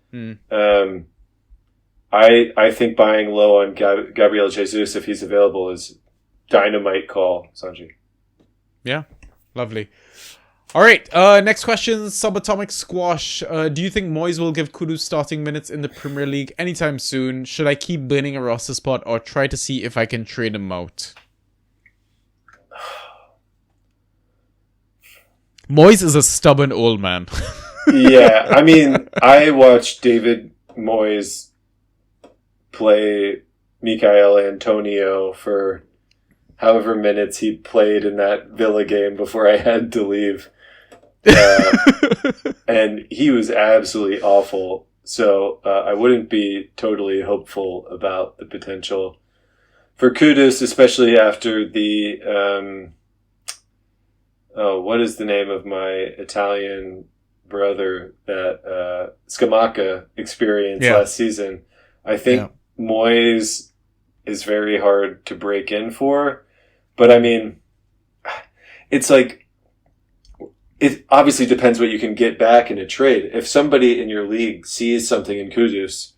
I think buying low on Gabriel Jesus if he's available is dynamite call, Sanji. Yeah, lovely. All right, next question, Subatomic Squash. Do you think Moyes will give Kudus starting minutes in the Premier League anytime soon? Should I keep burning a roster spot or try to see if I can trade him out? Moyes is a stubborn old man. Yeah, I mean, I watched David Moyes play Mikael Antonio for however minutes he played in that Villa game before I had to leave. And he was absolutely awful. So I wouldn't be totally hopeful about the potential for Kudus, especially after the... what is the name of my Italian brother that Scamacca experienced last season? I think Moyes is very hard to break in for. But I mean, it's like, it obviously depends what you can get back in a trade. If somebody in your league sees something in Kudus,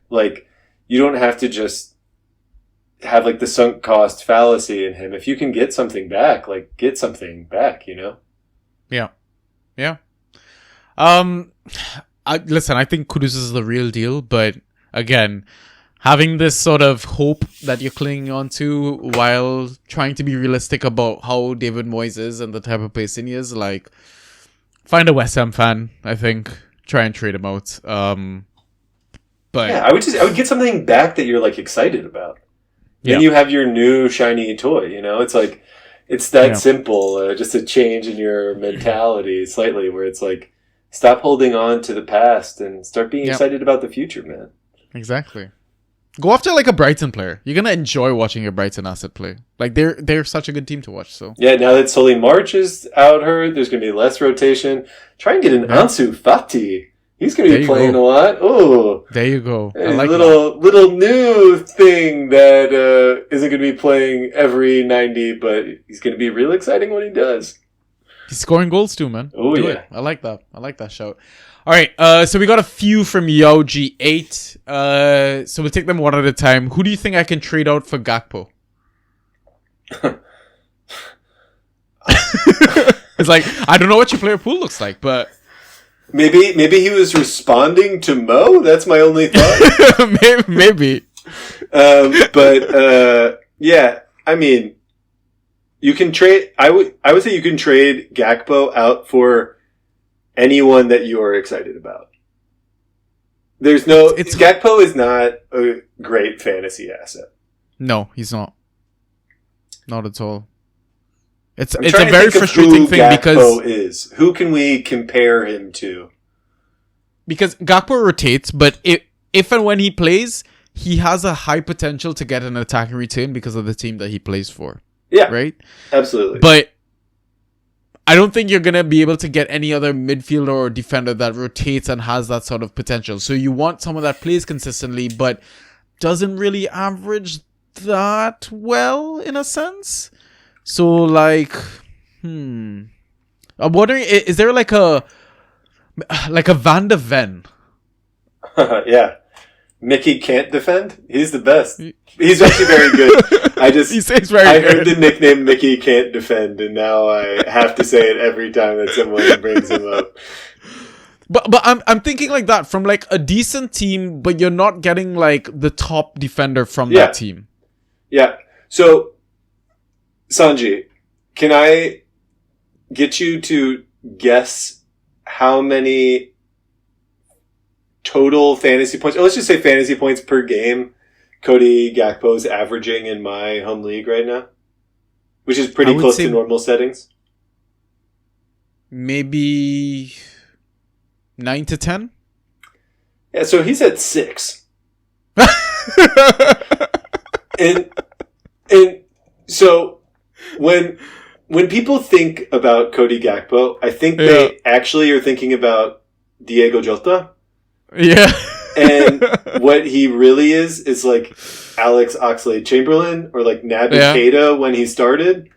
like, you don't have to just have like the sunk cost fallacy in him. If you can get something back, like, get something back, you know? Yeah. Yeah. Listen, I think Kudus is the real deal, but again, having this sort of hope that you're clinging on to while trying to be realistic about how David Moyes is and the type of person he is, like, find a West Ham fan, I think. Try and trade him out. But yeah, I would get something back that you're like excited about. Then you have your new shiny toy, you know? It's like, it's that simple, just a change in your mentality slightly, where it's like, stop holding on to the past and start being excited about the future, man. Exactly. Go after like a Brighton player. You're gonna enjoy watching your Brighton asset play. Like they're such a good team to watch. So yeah, now that Solly March is out hurt, there's gonna be less rotation. Try and get an Ansu Fati. He's gonna be playing a lot. Oh, there you go. A like little new thing that isn't gonna be playing every 90, but he's gonna be real exciting when he does. He's scoring goals too, man. Oh, Do it. I like that. I like that shout. All right, so we got a few from YoG8. So we'll take them one at a time. Who do you think I can trade out for Gakpo? It's like, I don't know what your player pool looks like, but... Maybe he was responding to Mo? That's my only thought. Maybe. Yeah, I mean, you can trade... I would say you can trade Gakpo out for anyone that you are excited about. There's no... Gakpo is not a great fantasy asset. No, he's not. Not at all. It's a very frustrating thing Gakpo is. Who can we compare him to? Because Gakpo rotates, but if and when he plays, he has a high potential to get an attacking return because of the team that he plays for. Yeah. Right? Absolutely. But I don't think you're going to be able to get any other midfielder or defender that rotates and has that sort of potential. So you want someone that plays consistently, but doesn't really average that well, in a sense. So, like, I'm wondering, is there like a Van de Ven? Yeah. Mickey can't defend? He's the best. He's actually very good. I heard the nickname Mickey can't defend, and now I have to say it every time that someone brings him up. But I'm thinking like that from like a decent team, but you're not getting like the top defender from Yeah. that team. Yeah. So, Sanji, can I get you to guess how many total fantasy points, or let's just say fantasy points per game, Cody Gakpo is averaging in my home league right now? Which is I pretty would close say- to normal settings. Maybe 9 to 10? Yeah, so he's at 6. And so when people think about Cody Gakpo, I think they actually are thinking about Diego Jota. Yeah. And what he really is like Alex Oxlade-Chamberlain or like Naby Keita when he started.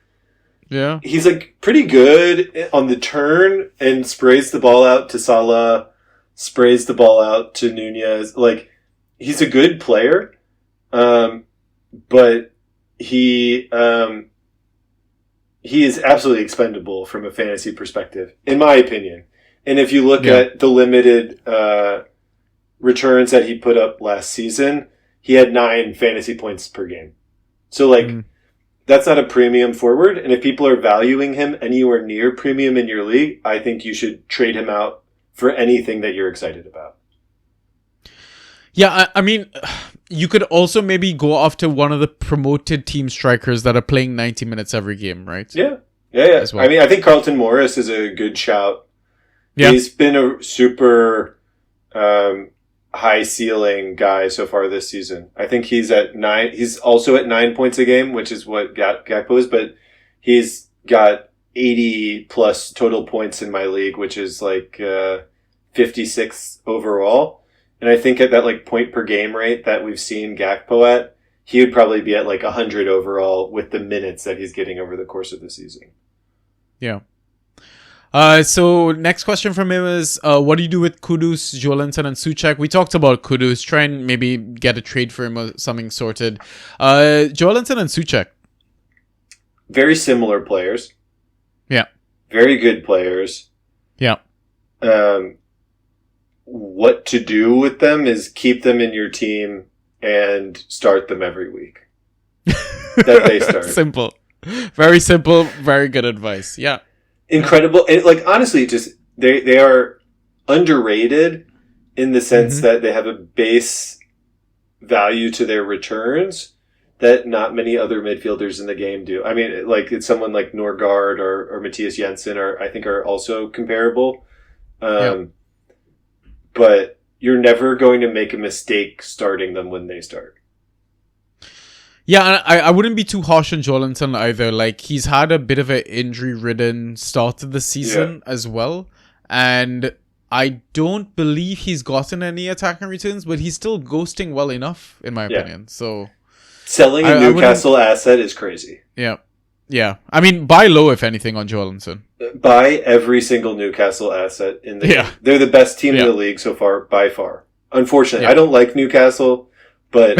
Yeah. He's like pretty good on the turn and sprays the ball out to Salah, sprays the ball out to Nunez. Like, he's a good player, but he is absolutely expendable from a fantasy perspective, in my opinion. And if you look at the limited returns that he put up last season, he had 9 fantasy points per game. So, like, that's not a premium forward. And if people are valuing him anywhere near premium in your league, I think you should trade him out for anything that you're excited about. Yeah, I mean, you could also maybe go after one of the promoted team strikers that are playing 90 minutes every game, right? Yeah. As well. I mean, I think Carlton Morris is a good shout. Yeah. He's been a super high ceiling guy so far this season. I think he's at 9. He's also at 9 points a game, which is what Gakpo is, but he's got 80 plus total points in my league, which is like 56 overall. And I think at that like point per game rate that we've seen Gakpo at, he would probably be at like 100 overall with the minutes that he's getting over the course of the season. Yeah. So next question from him is, what do you do with Kudus, Joelinton, and Souček? We talked about Kudus. Try and maybe get a trade for him or something sorted. Joelinton and Souček. Very similar players. Yeah. Very good players. Yeah. What to do with them is keep them in your team and start them every week. That they start. Simple. Very simple. Very good advice. Yeah. Incredible. And like, honestly, just they are underrated in the sense that they have a base value to their returns that not many other midfielders in the game do. I mean, like, it's someone like Norgard or Matthias Jensen I think are also comparable. But you're never going to make a mistake starting them when they start. Yeah, I wouldn't be too harsh on Joelinton either. Like, he's had a bit of an injury-ridden start to the season as well. And I don't believe he's gotten any attacking returns, but he's still ghosting well enough, in my opinion. So selling a Newcastle asset is crazy. Yeah. Yeah. I mean, buy low, if anything, on Joelinton. Buy every single Newcastle asset in the game. They're the best team in the league so far, by far. Unfortunately, I don't like Newcastle, but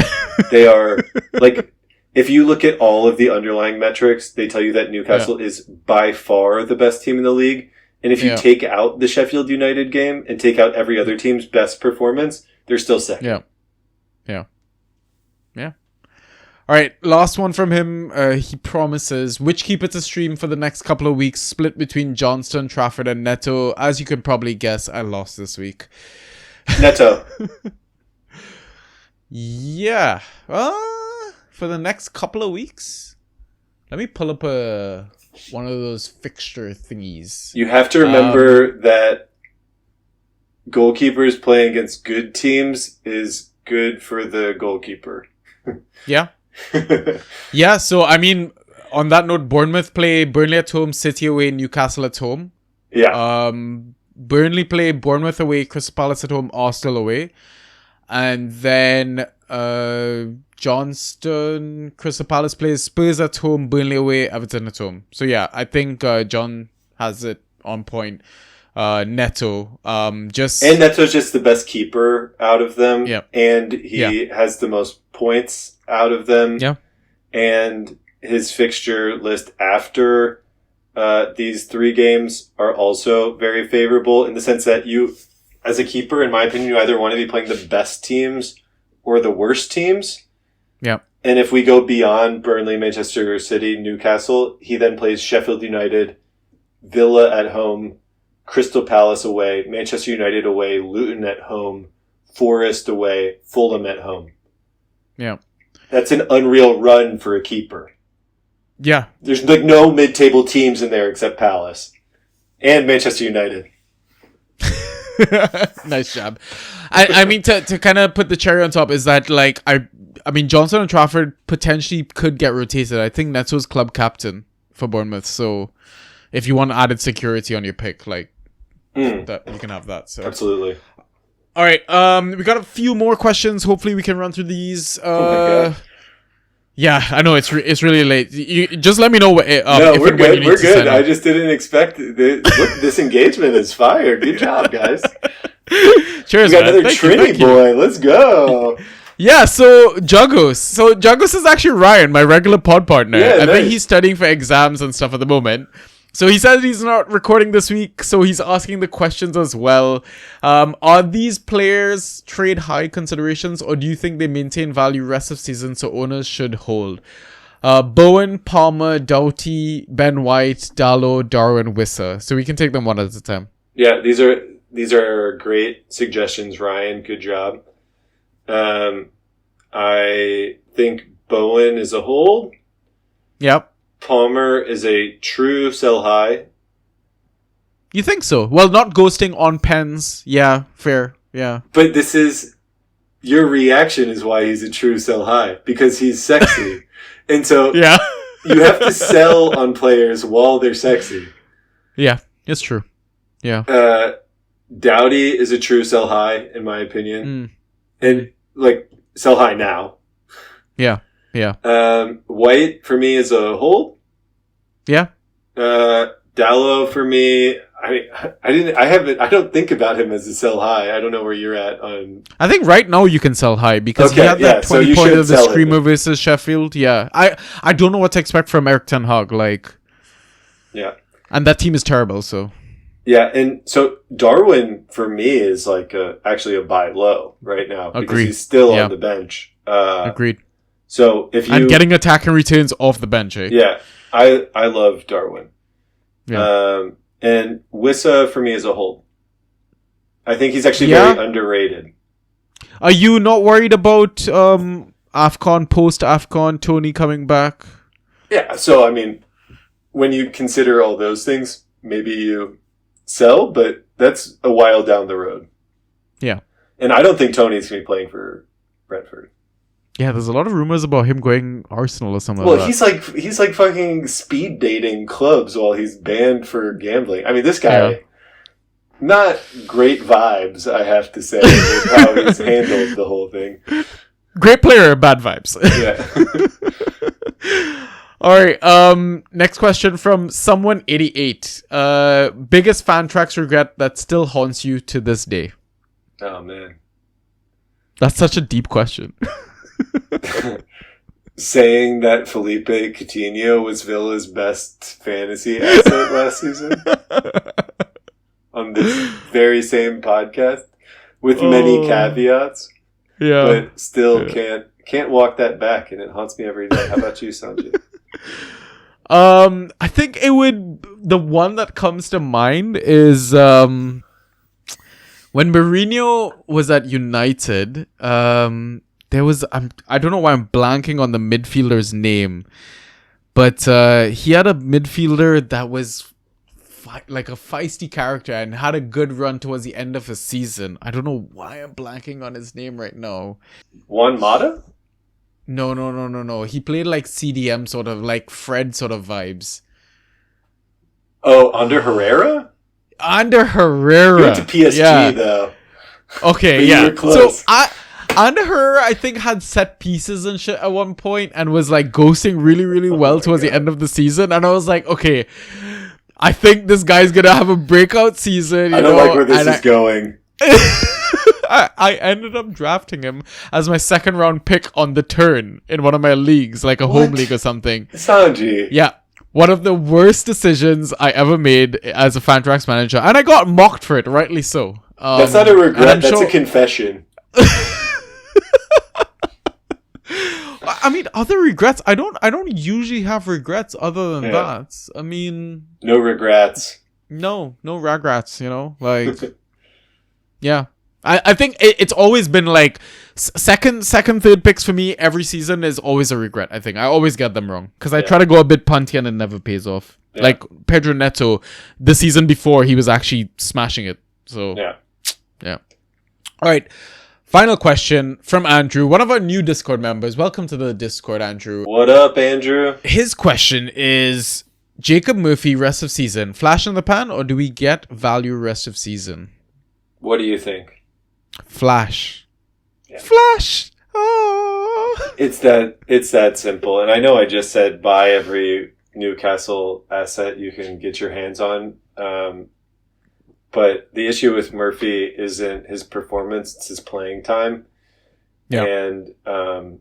they are, like, if you look at all of the underlying metrics, they tell you that Newcastle is by far the best team in the league. And if you take out the Sheffield United game and take out every other team's best performance, they're still second. Yeah. All right, last one from him. He promises which keeper to stream for the next couple of weeks, split between Johnston, Trafford, and Neto. As you can probably guess, I lost this week. Neto. Yeah. For the next couple of weeks? Let me pull up one of those fixture thingies. You have to remember that goalkeepers playing against good teams is good for the goalkeeper. Yeah. Yeah, so I mean, on that note, Bournemouth play Burnley at home, City away, Newcastle at home. Yeah. Burnley play Bournemouth away, Crystal Palace at home, Arsenal away. And then Johnston, Crystal Palace plays Spurs at home, Burnley away, Everton at home. So yeah, I think John has it on point. Neto. And Neto's just the best keeper out of them. Yeah. And he has the most points out of them. Yeah. And his fixture list after these 3 games are also very favorable in the sense that as a keeper, in my opinion, you either want to be playing the best teams or the worst teams. Yeah. And if we go beyond Burnley, Manchester City, Newcastle, he then plays Sheffield United, Villa at home, Crystal Palace away, Manchester United away, Luton at home, Forest away, Fulham at home. Yeah. That's an unreal run for a keeper. Yeah. There's like no mid-table teams in there except Palace and Manchester United. Nice job. I mean, to kind of put the cherry on top is that, like, I mean, Johnson and Trafford potentially could get rotated. I think Neto's club captain for Bournemouth. So if you want added security on your pick, like, that you can have that. So Absolutely. All right. We got a few more questions. Hopefully we can run through these. Oh my God. Yeah, I know it's really late. You just let me know. No, if we're and when you good. need We're to good. sign up. I just didn't expect look, this engagement is fire. Good job, guys. Cheers, We got man. another Thank you, Trini thank you. boy. Let's go. Yeah, so Jugos. So Jugos is actually Ryan, my regular pod partner. Yeah, I think nice. he's studying for exams and stuff at the moment. So he says he's not recording this week, so he's asking the questions as well. Are these players trade high considerations, or do you think they maintain value rest of season so owners should hold? Bowen, Palmer, Doughty, Ben White, Dallo, Darwin, Wissa. So we can take them one at a time. Yeah, these are great suggestions, Ryan. Good job. I think Bowen is a hold. Yep. Palmer is a true sell high. You think so? Well, not ghosting on pens. Yeah, fair. Yeah. But this is your reaction is why he's a true sell high, because he's sexy. And so Yeah. you have to sell on players while they're sexy. Yeah, it's true. Yeah. Doughty is a true sell high, in my opinion. And like sell high now. Yeah. Yeah. White for me is a hold. Yeah. Dallo for me, I don't think about him as a sell high. I don't know where you're at on. I think right now you can sell high because he Okay, had yeah, that so 20 you point should of the sell him. Screamer versus Sheffield. Yeah. I don't know what to expect from Eric Ten Hag. Like, Yeah. and that team is terrible. So Yeah, and so Darwin for me is like actually a buy low right now because Agreed. he's still Yeah. on the bench. agreed. So if you And getting attacking returns off the bench. Eh? yeah, I love Darwin. Yeah. And Wissa for me is a hold. I think he's actually Yeah. very underrated. Are you not worried about AFCON, post AFCON, Tony coming back? Yeah, so I mean, when you consider all those things, maybe you sell, but that's a while down the road. Yeah. And I don't think Tony's going to be playing for Brentford. Yeah, there's a lot of rumors about him going Arsenal or something Well, like that. he's like fucking speed dating clubs while he's banned for gambling. I mean, this guy, Yeah. not great vibes, I have to say, with how he's handled the whole thing. Great player, bad vibes. Yeah. All right. Next question from someone 88. Biggest fan tracks regret that still haunts you to this day. Oh man. That's such a deep question. Saying that Felipe Coutinho was Villa's best fantasy asset last season on this very same podcast with many caveats, Yeah. but still can't walk that back, and it haunts me every day. How about you, Sanjay? I think the one that comes to mind is when Mourinho was at United. There was I don't know why I'm blanking on the midfielder's name, but he had a midfielder that was like a feisty character and had a good run towards the end of his season. I don't know why I'm blanking on his name right now. Juan Mata? No. He played like CDM sort of, like Fred sort of vibes. Oh, under Herrera? Under Herrera. He went to PSG though. Okay, But you yeah. were close. So Under Herrera, I think, had set pieces and shit at one point and was like ghosting really, really well towards the end of the season. And I was like, okay, I think this guy's gonna have a breakout season. I don't like where this is going. I ended up drafting him as my second round pick on the turn in one of my leagues, like a home league or something. Sanji. Yeah. One of the worst decisions I ever made as a Fantrax manager. And I got mocked for it, rightly so. That's not a and regret. I'm That's sure- a confession. I mean, other regrets. I don't usually have regrets other than Yeah. that. I mean, No regrets. no regrets. You know, like, yeah. I think it's always been like second, third picks for me every season is always a regret. I think I always get them wrong because I try to go a bit punty and it never pays off. Yeah. Like Pedro Neto, the season before he was actually smashing it. So yeah. All right. Final question from Andrew, one of our new Discord members. Welcome to the Discord, Andrew. What up, Andrew? His question is: Jacob Murphy rest of season, flash in the pan, or do we get value rest of season? What do you think? Flash. Yeah. Flash. Oh. It's that simple. And I know I just said buy every Newcastle asset you can get your hands on. But the issue with Murphy isn't his performance, it's his playing time. Yeah. And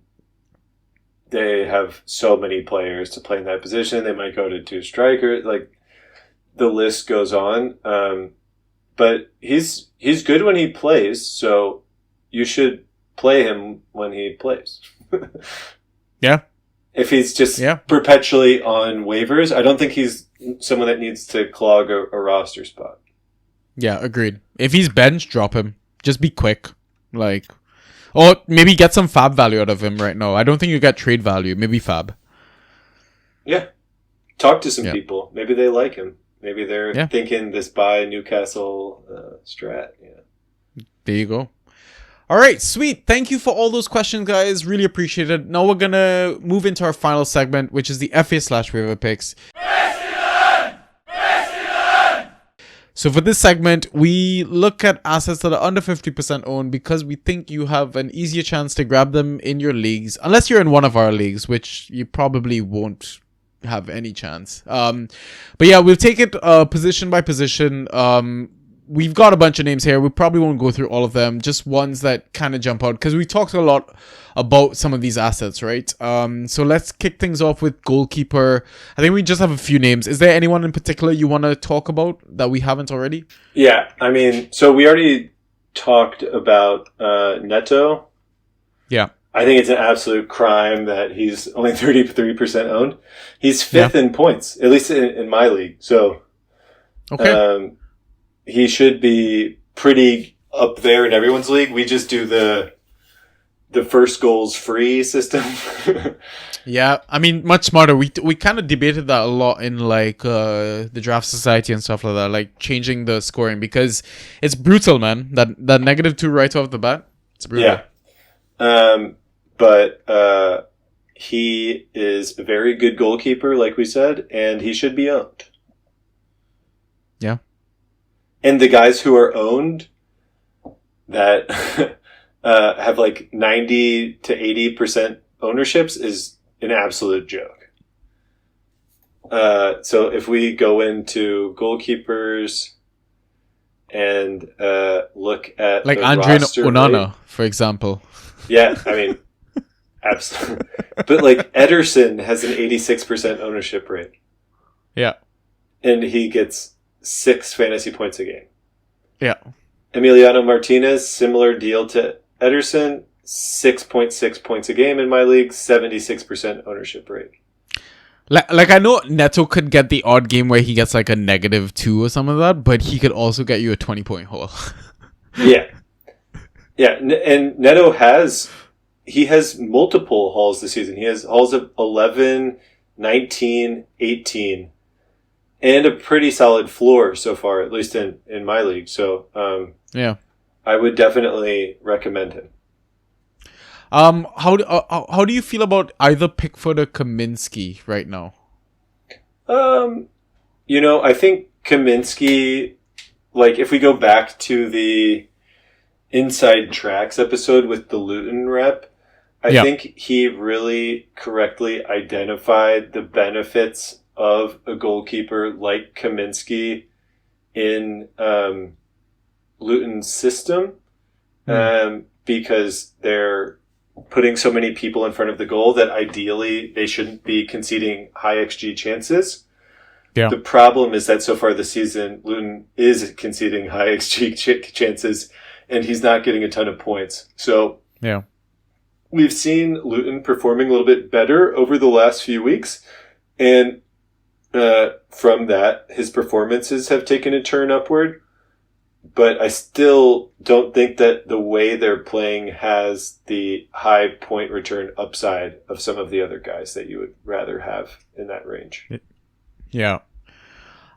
they have so many players to play in that position. They might go to 2 strikers. Like, the list goes on. But he's good when he plays, so you should play him when he plays. Yeah. If he's just perpetually on waivers, I don't think he's someone that needs to clog a roster spot. Yeah, agreed. If he's bench, drop him. Just be quick. Like, or maybe get some fab value out of him right now. I don't think you get trade value. Maybe fab. Yeah. Talk to some people. Maybe they like him. Maybe they're thinking this buy Newcastle strat. Yeah. There you go. All right, sweet. Thank you for all those questions, guys. Really appreciate it. Now we're going to move into our final segment, which is the FA/waiver picks. So for this segment, we look at assets that are under 50% owned because we think you have an easier chance to grab them in your leagues, unless you're in one of our leagues, which you probably won't have any chance. But yeah, we'll take it position by position. We've got a bunch of names here. We probably won't go through all of them, just ones that kind of jump out because we talked a lot about some of these assets, right? So let's kick things off with goalkeeper. I think we just have a few names. Is there anyone in particular you want to talk about that we haven't already? Yeah, I mean, so we already talked about Neto. Yeah. I think it's an absolute crime that he's only 33% owned. He's 5th in points, at least in my league. So okay. He should be pretty up there in everyone's league. We just do the first goals free system. Yeah, I mean, much smarter. We kind of debated that a lot in like the draft society and stuff like that, like changing the scoring because it's brutal, man. That -2 right off the bat, it's brutal. Yeah. But he is a very good goalkeeper, like we said, and he should be owned. Yeah. And the guys who are owned that have like 90 to 80% ownerships is an absolute joke. So if we go into goalkeepers and look at like the Andre roster Onana, rate, for example. Yeah, I mean, absolutely. But like Ederson has an 86% ownership rate. Yeah. And he gets 6 fantasy points a game. Yeah. Emiliano Martinez, similar deal to Ederson, 6.6 points a game in my league, 76% ownership rate. Like I know Neto could get the odd game where he gets like a -2 or something like that, but he could also get you a 20-point haul. Yeah. Yeah, and Neto has multiple hauls this season. He has hauls of 11, 19, 18, and a pretty solid floor so far, at least in my league. So yeah, I would definitely recommend him. How do you feel about either Pickford or Kaminsky right now? I think Kaminsky, like if we go back to the Inside Tracks episode with the Luton rep, I think he really correctly identified the benefits of a goalkeeper like Kaminsky in Luton's system, because they're putting so many people in front of the goal that ideally they shouldn't be conceding high XG chances. Yeah. The problem is that so far this season, Luton is conceding high XG chances, and he's not getting a ton of points. So Yeah. we've seen Luton performing a little bit better over the last few weeks, and from that, his performances have taken a turn upward. But I still don't think that the way they're playing has the high point return upside of some of the other guys that you would rather have in that range. Yeah.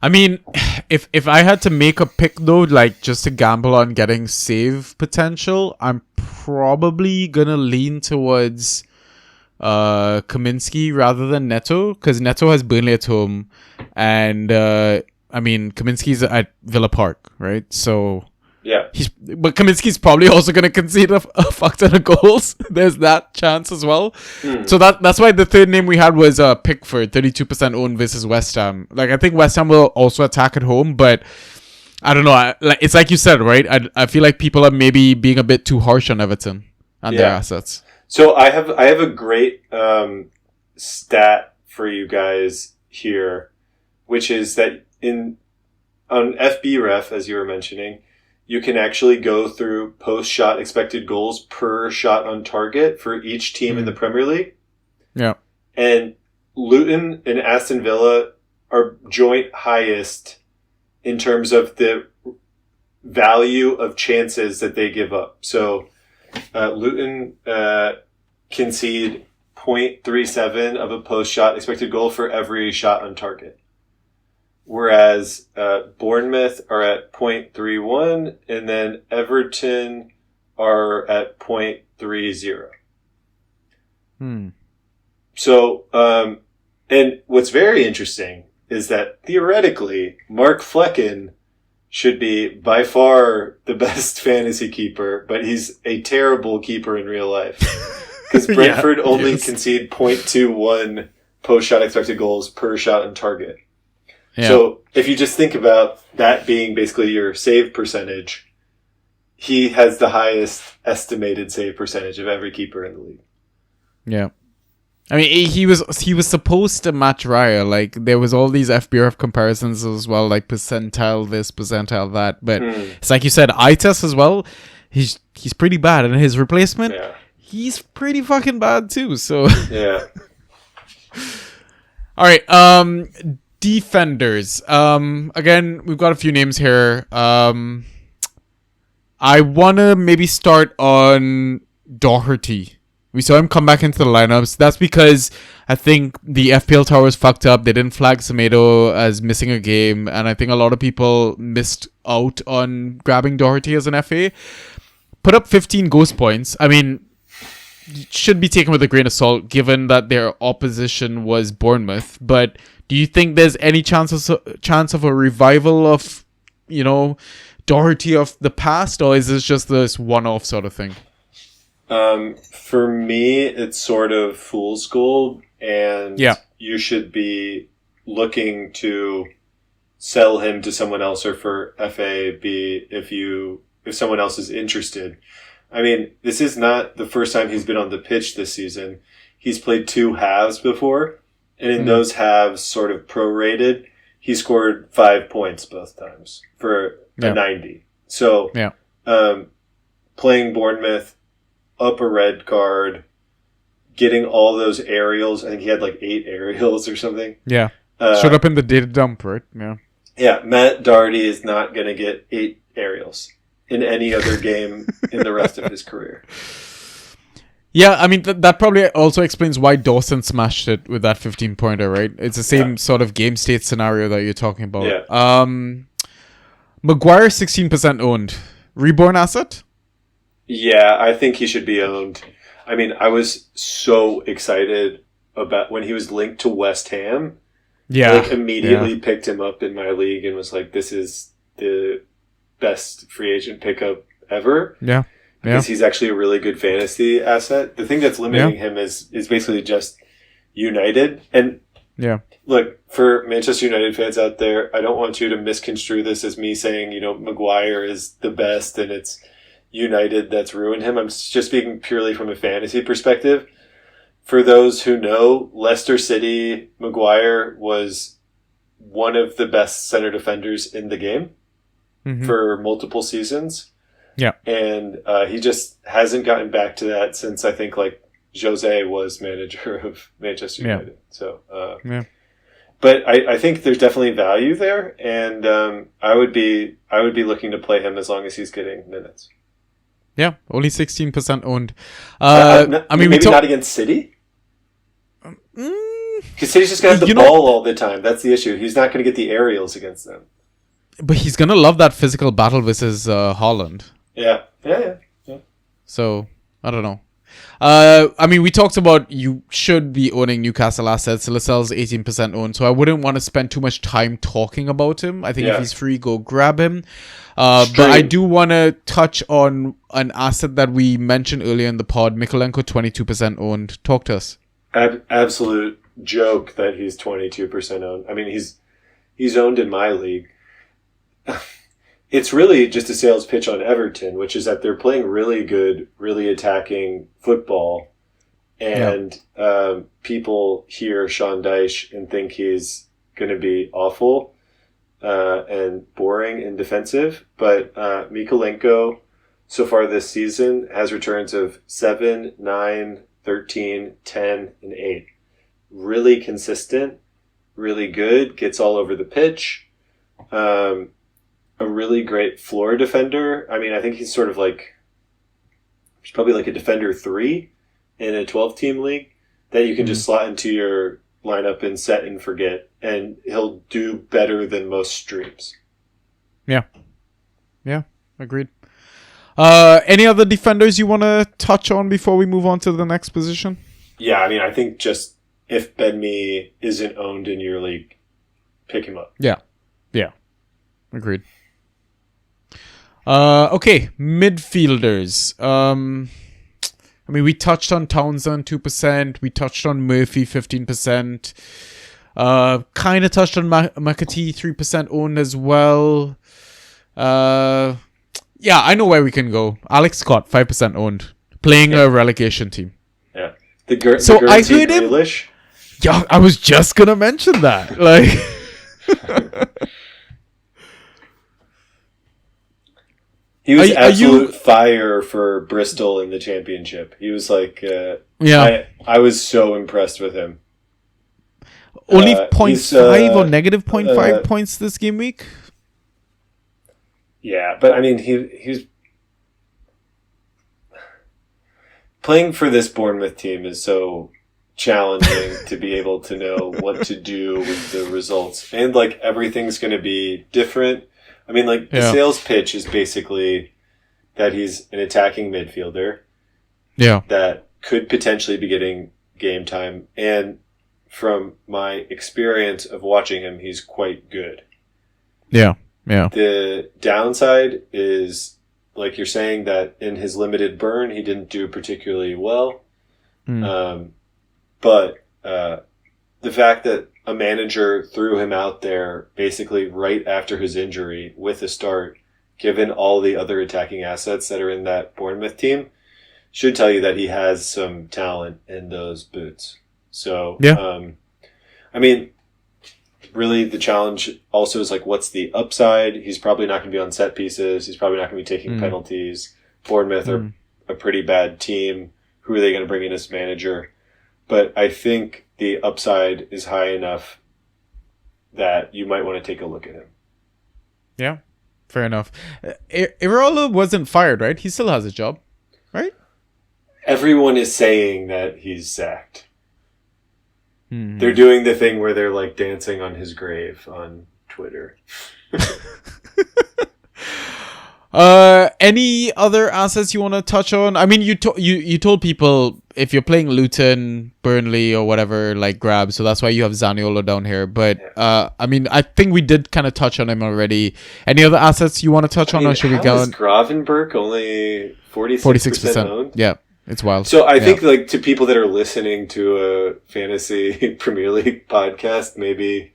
I mean, if I had to make a pick though, like just to gamble on getting save potential, I'm probably gonna lean towards Kaminsky rather than Neto, because Neto has Burnley at home, and I mean Kaminsky's at Villa Park, right? So Yeah. but Kaminsky's probably also going to concede a fuck ton of goals. There's that chance as well. So that's why the third name we had was Pickford, 32% owned versus West Ham. Like, I think West Ham will also attack at home, but I don't know. It's like you said, right? I feel like people are maybe being a bit too harsh on Everton and their assets. So I have a great stat for you guys here, which is that on FBref, as you were mentioning, you can actually go through post-shot expected goals per shot on target for each team in the Premier League. Yeah. And Luton and Aston Villa are joint highest in terms of the value of chances that they give up. So Luton concede 0.37 of a post-shot expected goal for every shot on target. Whereas Bournemouth are at 0.31, and then Everton are at 0.30. So, and what's very interesting is that theoretically, Mark Flecken should be by far the best fantasy keeper, but he's a terrible keeper in real life. Because Brentford only concede 0.21 post-shot expected goals per shot on target. Yeah. So if you just think about that being basically your save percentage, he has the highest estimated save percentage of every keeper in the league. Yeah. I mean, he was supposed to match Raya. Like, there was all these FBref comparisons as well, like percentile this, percentile that. But it's like you said, eye test as well. He's pretty bad, and his replacement, he's pretty fucking bad too. So yeah. All right. Defenders. Again, we've got a few names here. I wanna maybe start on Doherty. We saw him come back into the lineups. That's because I think the FPL tower was fucked up. They didn't flag Semedo as missing a game, and I think a lot of people missed out on grabbing Doherty as an FA. Put up 15 ghost points. I mean, should be taken with a grain of salt given that their opposition was Bournemouth. But do you think there's any chance of a revival of, Doherty of the past, or is this just this one-off sort of thing? For me, it's sort of fool's gold, and you should be looking to sell him to someone else or for FAB if someone else is interested. I mean, this is not the first time he's been on the pitch this season. He's played 2 halves before, and in those halves, sort of prorated, he scored 5 points both times for a 90. So, playing Bournemouth, up a red card, getting all those aerials. I think he had like 8 aerials or something. Yeah. Showed up in the data dump, right? Yeah. Yeah, Matt Doherty is not going to get 8 aerials in any other game in the rest of his career. Yeah, I mean, that probably also explains why Dawson smashed it with that 15-pointer, right? It's the same sort of game state scenario that you're talking about. Yeah. Maguire, 16% owned. Reborn asset? Yeah, I think he should be owned. I mean, I was so excited about when he was linked to West Ham. Yeah. I immediately picked him up in my league and was like, this is the best free agent pickup ever. Yeah. Because he's actually a really good fantasy asset. The thing that's limiting him is basically just United. And look, for Manchester United fans out there, I don't want you to misconstrue this as me saying, Maguire is the best and it's United that's ruined him. I'm just speaking purely from a fantasy perspective. For those who know, Leicester City, Maguire was one of the best center defenders in the game for multiple seasons. Yeah. And he just hasn't gotten back to that since I think like Jose was manager of Manchester United. So, but I think there's definitely value there, and I would be looking to play him as long as he's getting minutes. Yeah, only 16% owned. I mean, maybe not against City. Because City's just going to have the ball all the time. That's the issue. He's not going to get the aerials against them. But he's going to love that physical battle versus Haaland. Yeah. So, I don't know. I mean, we talked about you should be owning Newcastle assets. Lascelles 18% owned, so I wouldn't want to spend too much time talking about him. I think if he's free, go grab him. But I do want to touch on an asset that we mentioned earlier in the pod. Mikolenko 22% owned. Talk to us. Absolute joke that he's 22% owned. I mean, he's owned in my league. It's really just a sales pitch on Everton, which is that they're playing really good, really attacking football. And people hear Sean Dyche and think he's going to be awful and boring and defensive. But Mikolenko, so far this season, has returns of 7, 9, 13, 10, and 8. Really consistent, really good, gets all over the pitch. A really great floor defender. I mean, I think he's sort of like, he's probably like a defender 3 in a 12-team league that you can just slot into your lineup and set and forget, and he'll do better than most streams. Yeah, agreed. Any other defenders you want to touch on before we move on to the next position? Yeah, I mean, I think just if Ben Mee isn't owned in your league, pick him up. Yeah, agreed. Okay, midfielders. I mean, we touched on Townsend 2%. We touched on Murphy 15%. Kind of touched on McAtee 3% owned as well. Yeah, I know where we can go. Alex Scott 5% owned, playing a relegation team. Yeah, so I heard him. Yeah, I was just gonna mention that. Like. He was absolute fire for Bristol in the championship. He was like, I was so impressed with him. Only 0.5 or negative 0.5 points this game week? Yeah, but I mean, he's playing for this Bournemouth team is so challenging to be able to know what to do with the results. And like everything's going to be different. I mean, like, the sales pitch is basically that he's an attacking midfielder that could potentially be getting game time. And from my experience of watching him, he's quite good. Yeah. The downside is, like you're saying, that in his limited burn, he didn't do particularly well. But the fact that a manager threw him out there basically right after his injury with a start, given all the other attacking assets that are in that Bournemouth team, should tell you that he has some talent in those boots. So, I mean, really the challenge also is like, what's the upside? He's probably not going to be on set pieces. He's probably not going to be taking penalties. Bournemouth are a pretty bad team. Who are they going to bring in as manager? But I think the upside is high enough that you might want to take a look at him. Yeah, fair enough. Iraola wasn't fired, right? He still has a job, right? Everyone is saying that he's sacked. They're doing the thing where they're like dancing on his grave on Twitter. Any other assets you want to touch on? I mean, you told people if you're playing Luton, Burnley, or whatever, like grab. So that's why you have Zaniolo down here. But I mean, I think we did kind of touch on him already. Any other assets you want to touch on, or should we go? Is Gravenberg only 46% owned? Yeah, it's wild. So I think like to people that are listening to a fantasy Premier League podcast, maybe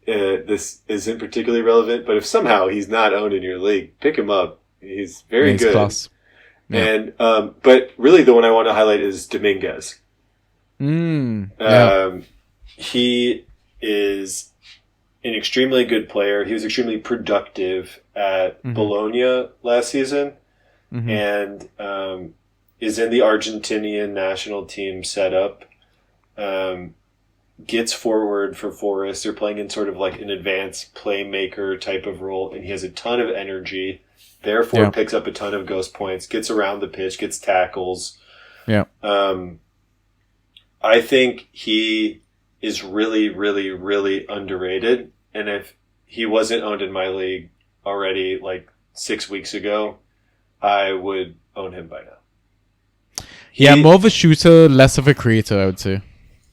this isn't particularly relevant, but if somehow he's not owned in your league, pick him up. He's very good. Class. Yeah. And but really the one I want to highlight is Dominguez. He is an extremely good player. He was extremely productive at Bologna last season, and is in the Argentinian national team setup. Gets forward for Forest. They're playing in sort of like an advanced playmaker type of role, and he has a ton of energy. Therefore, picks up a ton of ghost points, gets around the pitch, gets tackles. Yeah. I think he is really, really, really underrated. And if he wasn't owned in my league already like 6 weeks ago, I would own him by now. More of a shooter, less of a creator, I would say.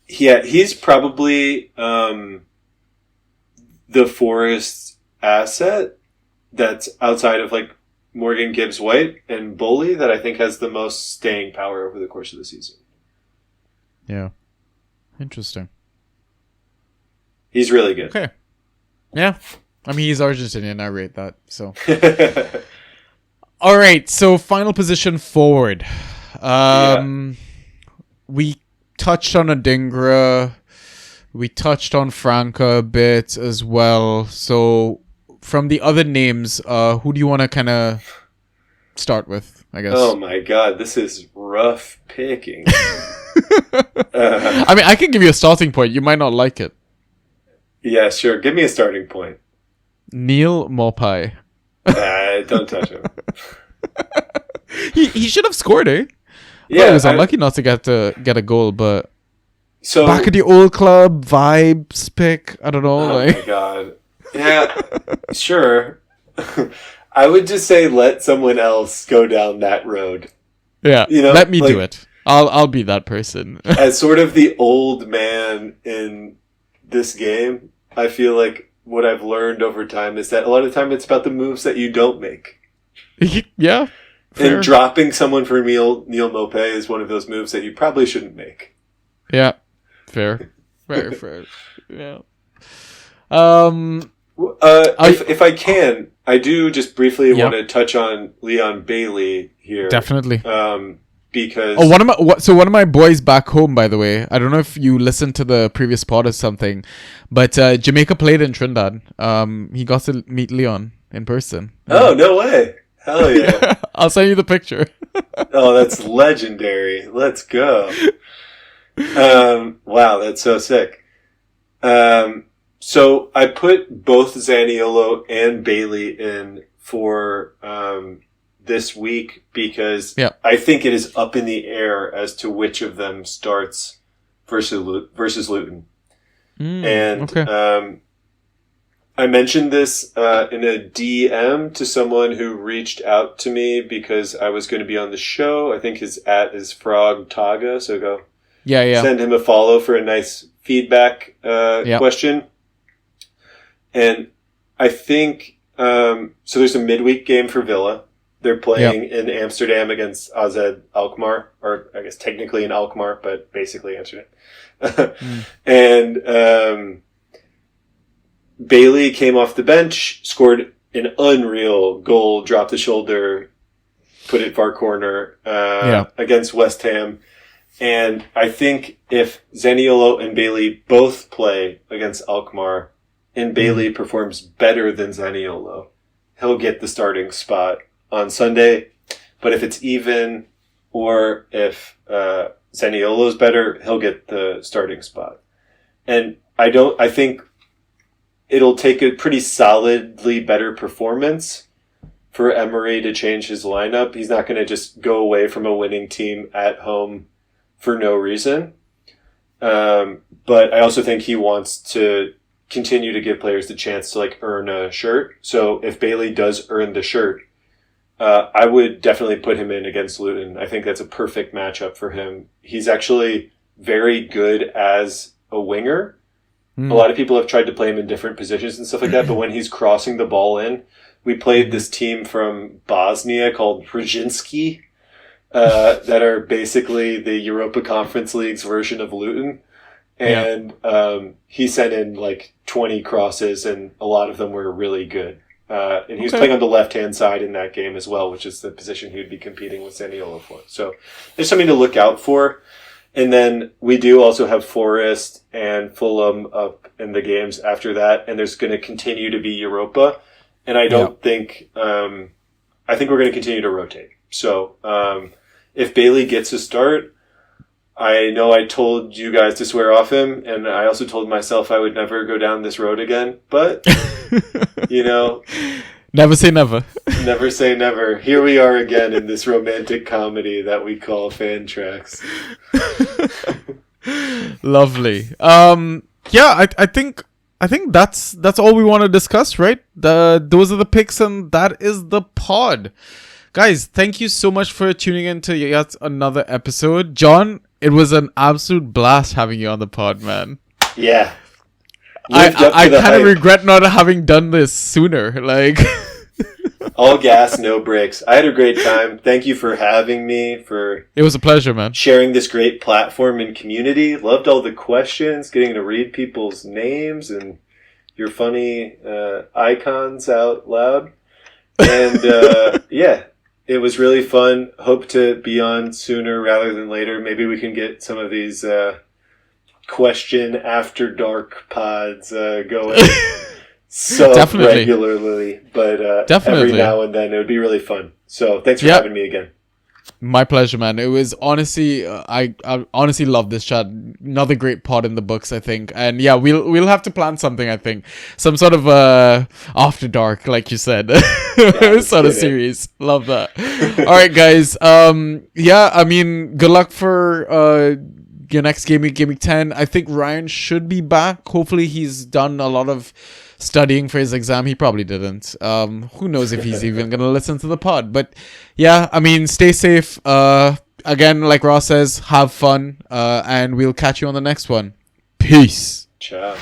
Yeah, he's probably the Forest asset that's outside of like Morgan Gibbs-White and Boley that I think has the most staying power over the course of the season. Yeah. Interesting. He's really good. Okay. Yeah. I mean, he's Argentinian. I rate that. So. All right. So, final position forward. We touched on Adingra. We touched on Franca a bit as well. So, from the other names, who do you want to kind of start with, I guess? Oh my god, this is rough picking. I mean, I can give you a starting point. You might not like it. Yeah, sure. Give me a starting point. Neil Maupay. Don't touch him. He should have scored, eh? Yeah, well, he was unlucky not to get a goal, but so back at the old club vibes pick. I don't know. Oh my god. Yeah, sure. I would just say let someone else go down that road. Yeah, you know, let me do it. I'll be that person. As sort of the old man in this game, I feel like what I've learned over time is that a lot of the time it's about the moves that you don't make. Yeah. Fair. And dropping someone for Neil Maupay is one of those moves that you probably shouldn't make. Yeah. Fair. Very fair. Yeah. If I can, I do just briefly want to touch on Leon Bailey here. Definitely. Because one of my boys back home, by the way, I don't know if you listened to the previous pod or something, but Jamaica played in Trinidad. He got to meet Leon in person. Oh, no way. Hell yeah. I'll send you the picture. Oh, that's legendary. Let's go. Wow, that's so sick. So I put both Zaniolo and Bailey in for this week because I think it is up in the air as to which of them starts versus Luton. I mentioned this in a DM to someone who reached out to me because I was going to be on the show. I think his @ is Frog Taga, so go send him a follow for a nice feedback question. And I think so there's a midweek game for Villa. They're playing in Amsterdam against AZ Alkmaar, or I guess technically in Alkmaar, but basically Amsterdam. And Bailey came off the bench, scored an unreal goal, dropped the shoulder, put it far corner against West Ham. And I think if Zaniolo and Bailey both play against Alkmaar and Bailey performs better than Zaniolo, he'll get the starting spot on Sunday. But if it's even, or if Zaniolo's better, he'll get the starting spot. And I think it'll take a pretty solidly better performance for Emery to change his lineup. He's not going to just go away from a winning team at home for no reason. But I also think he wants to continue to give players the chance to like earn a shirt. So if Bailey does earn the shirt, I would definitely put him in against Luton. I think that's a perfect matchup for him. He's actually very good as a winger. A lot of people have tried to play him in different positions and stuff like that, but when he's crossing the ball in, we played this team from Bosnia called Brzezinski, that are basically the Europa Conference League's version of Luton. And he sent in like 20 crosses, and a lot of them were really good. And he was playing on the left-hand side in that game as well, which is the position he would be competing with Zaniolo for. So there's something to look out for. And then we do also have Forest and Fulham up in the games after that, and there's going to continue to be Europa. And I don't think, I think we're going to continue to rotate. So, if Bailey gets a start, I know I told you guys to swear off him, and I also told myself I would never go down this road again. But, you know, never say never. Never say never. Here we are again in this romantic comedy that we call Fan Tracks. Lovely. Yeah, I think that's all we want to discuss, right? Those are the picks, and that is the pod. Guys, thank you so much for tuning in to yet another episode. John, it was an absolute blast having you on the pod, man. Yeah. I kind of regret not having done this sooner. Like, all gas, no brakes. I had a great time. Thank you for having me, for it was a pleasure, man. Sharing this great platform and community. Loved all the questions, getting to read people's names and your funny icons out loud. And yeah, it was really fun. Hope to be on sooner rather than later. Maybe we can get some of these question after dark pods going regularly. But every now and then it would be really fun. So thanks for having me again. My pleasure, man. It was honestly, I honestly love this chat. Another great pod in the books, I think. And yeah, we'll have to plan something. I think some sort of after dark, like you said, sort of series. Love that. All right, guys. Yeah, I mean, good luck for your next game, Game 10. I think Ryan should be back. Hopefully, he's done a lot of studying for his exam. He probably didn't. Who knows if he's even gonna listen to the pod. But yeah, I mean, stay safe. Again, like Ross says, have fun. And we'll catch you on the next one. Peace. Ciao.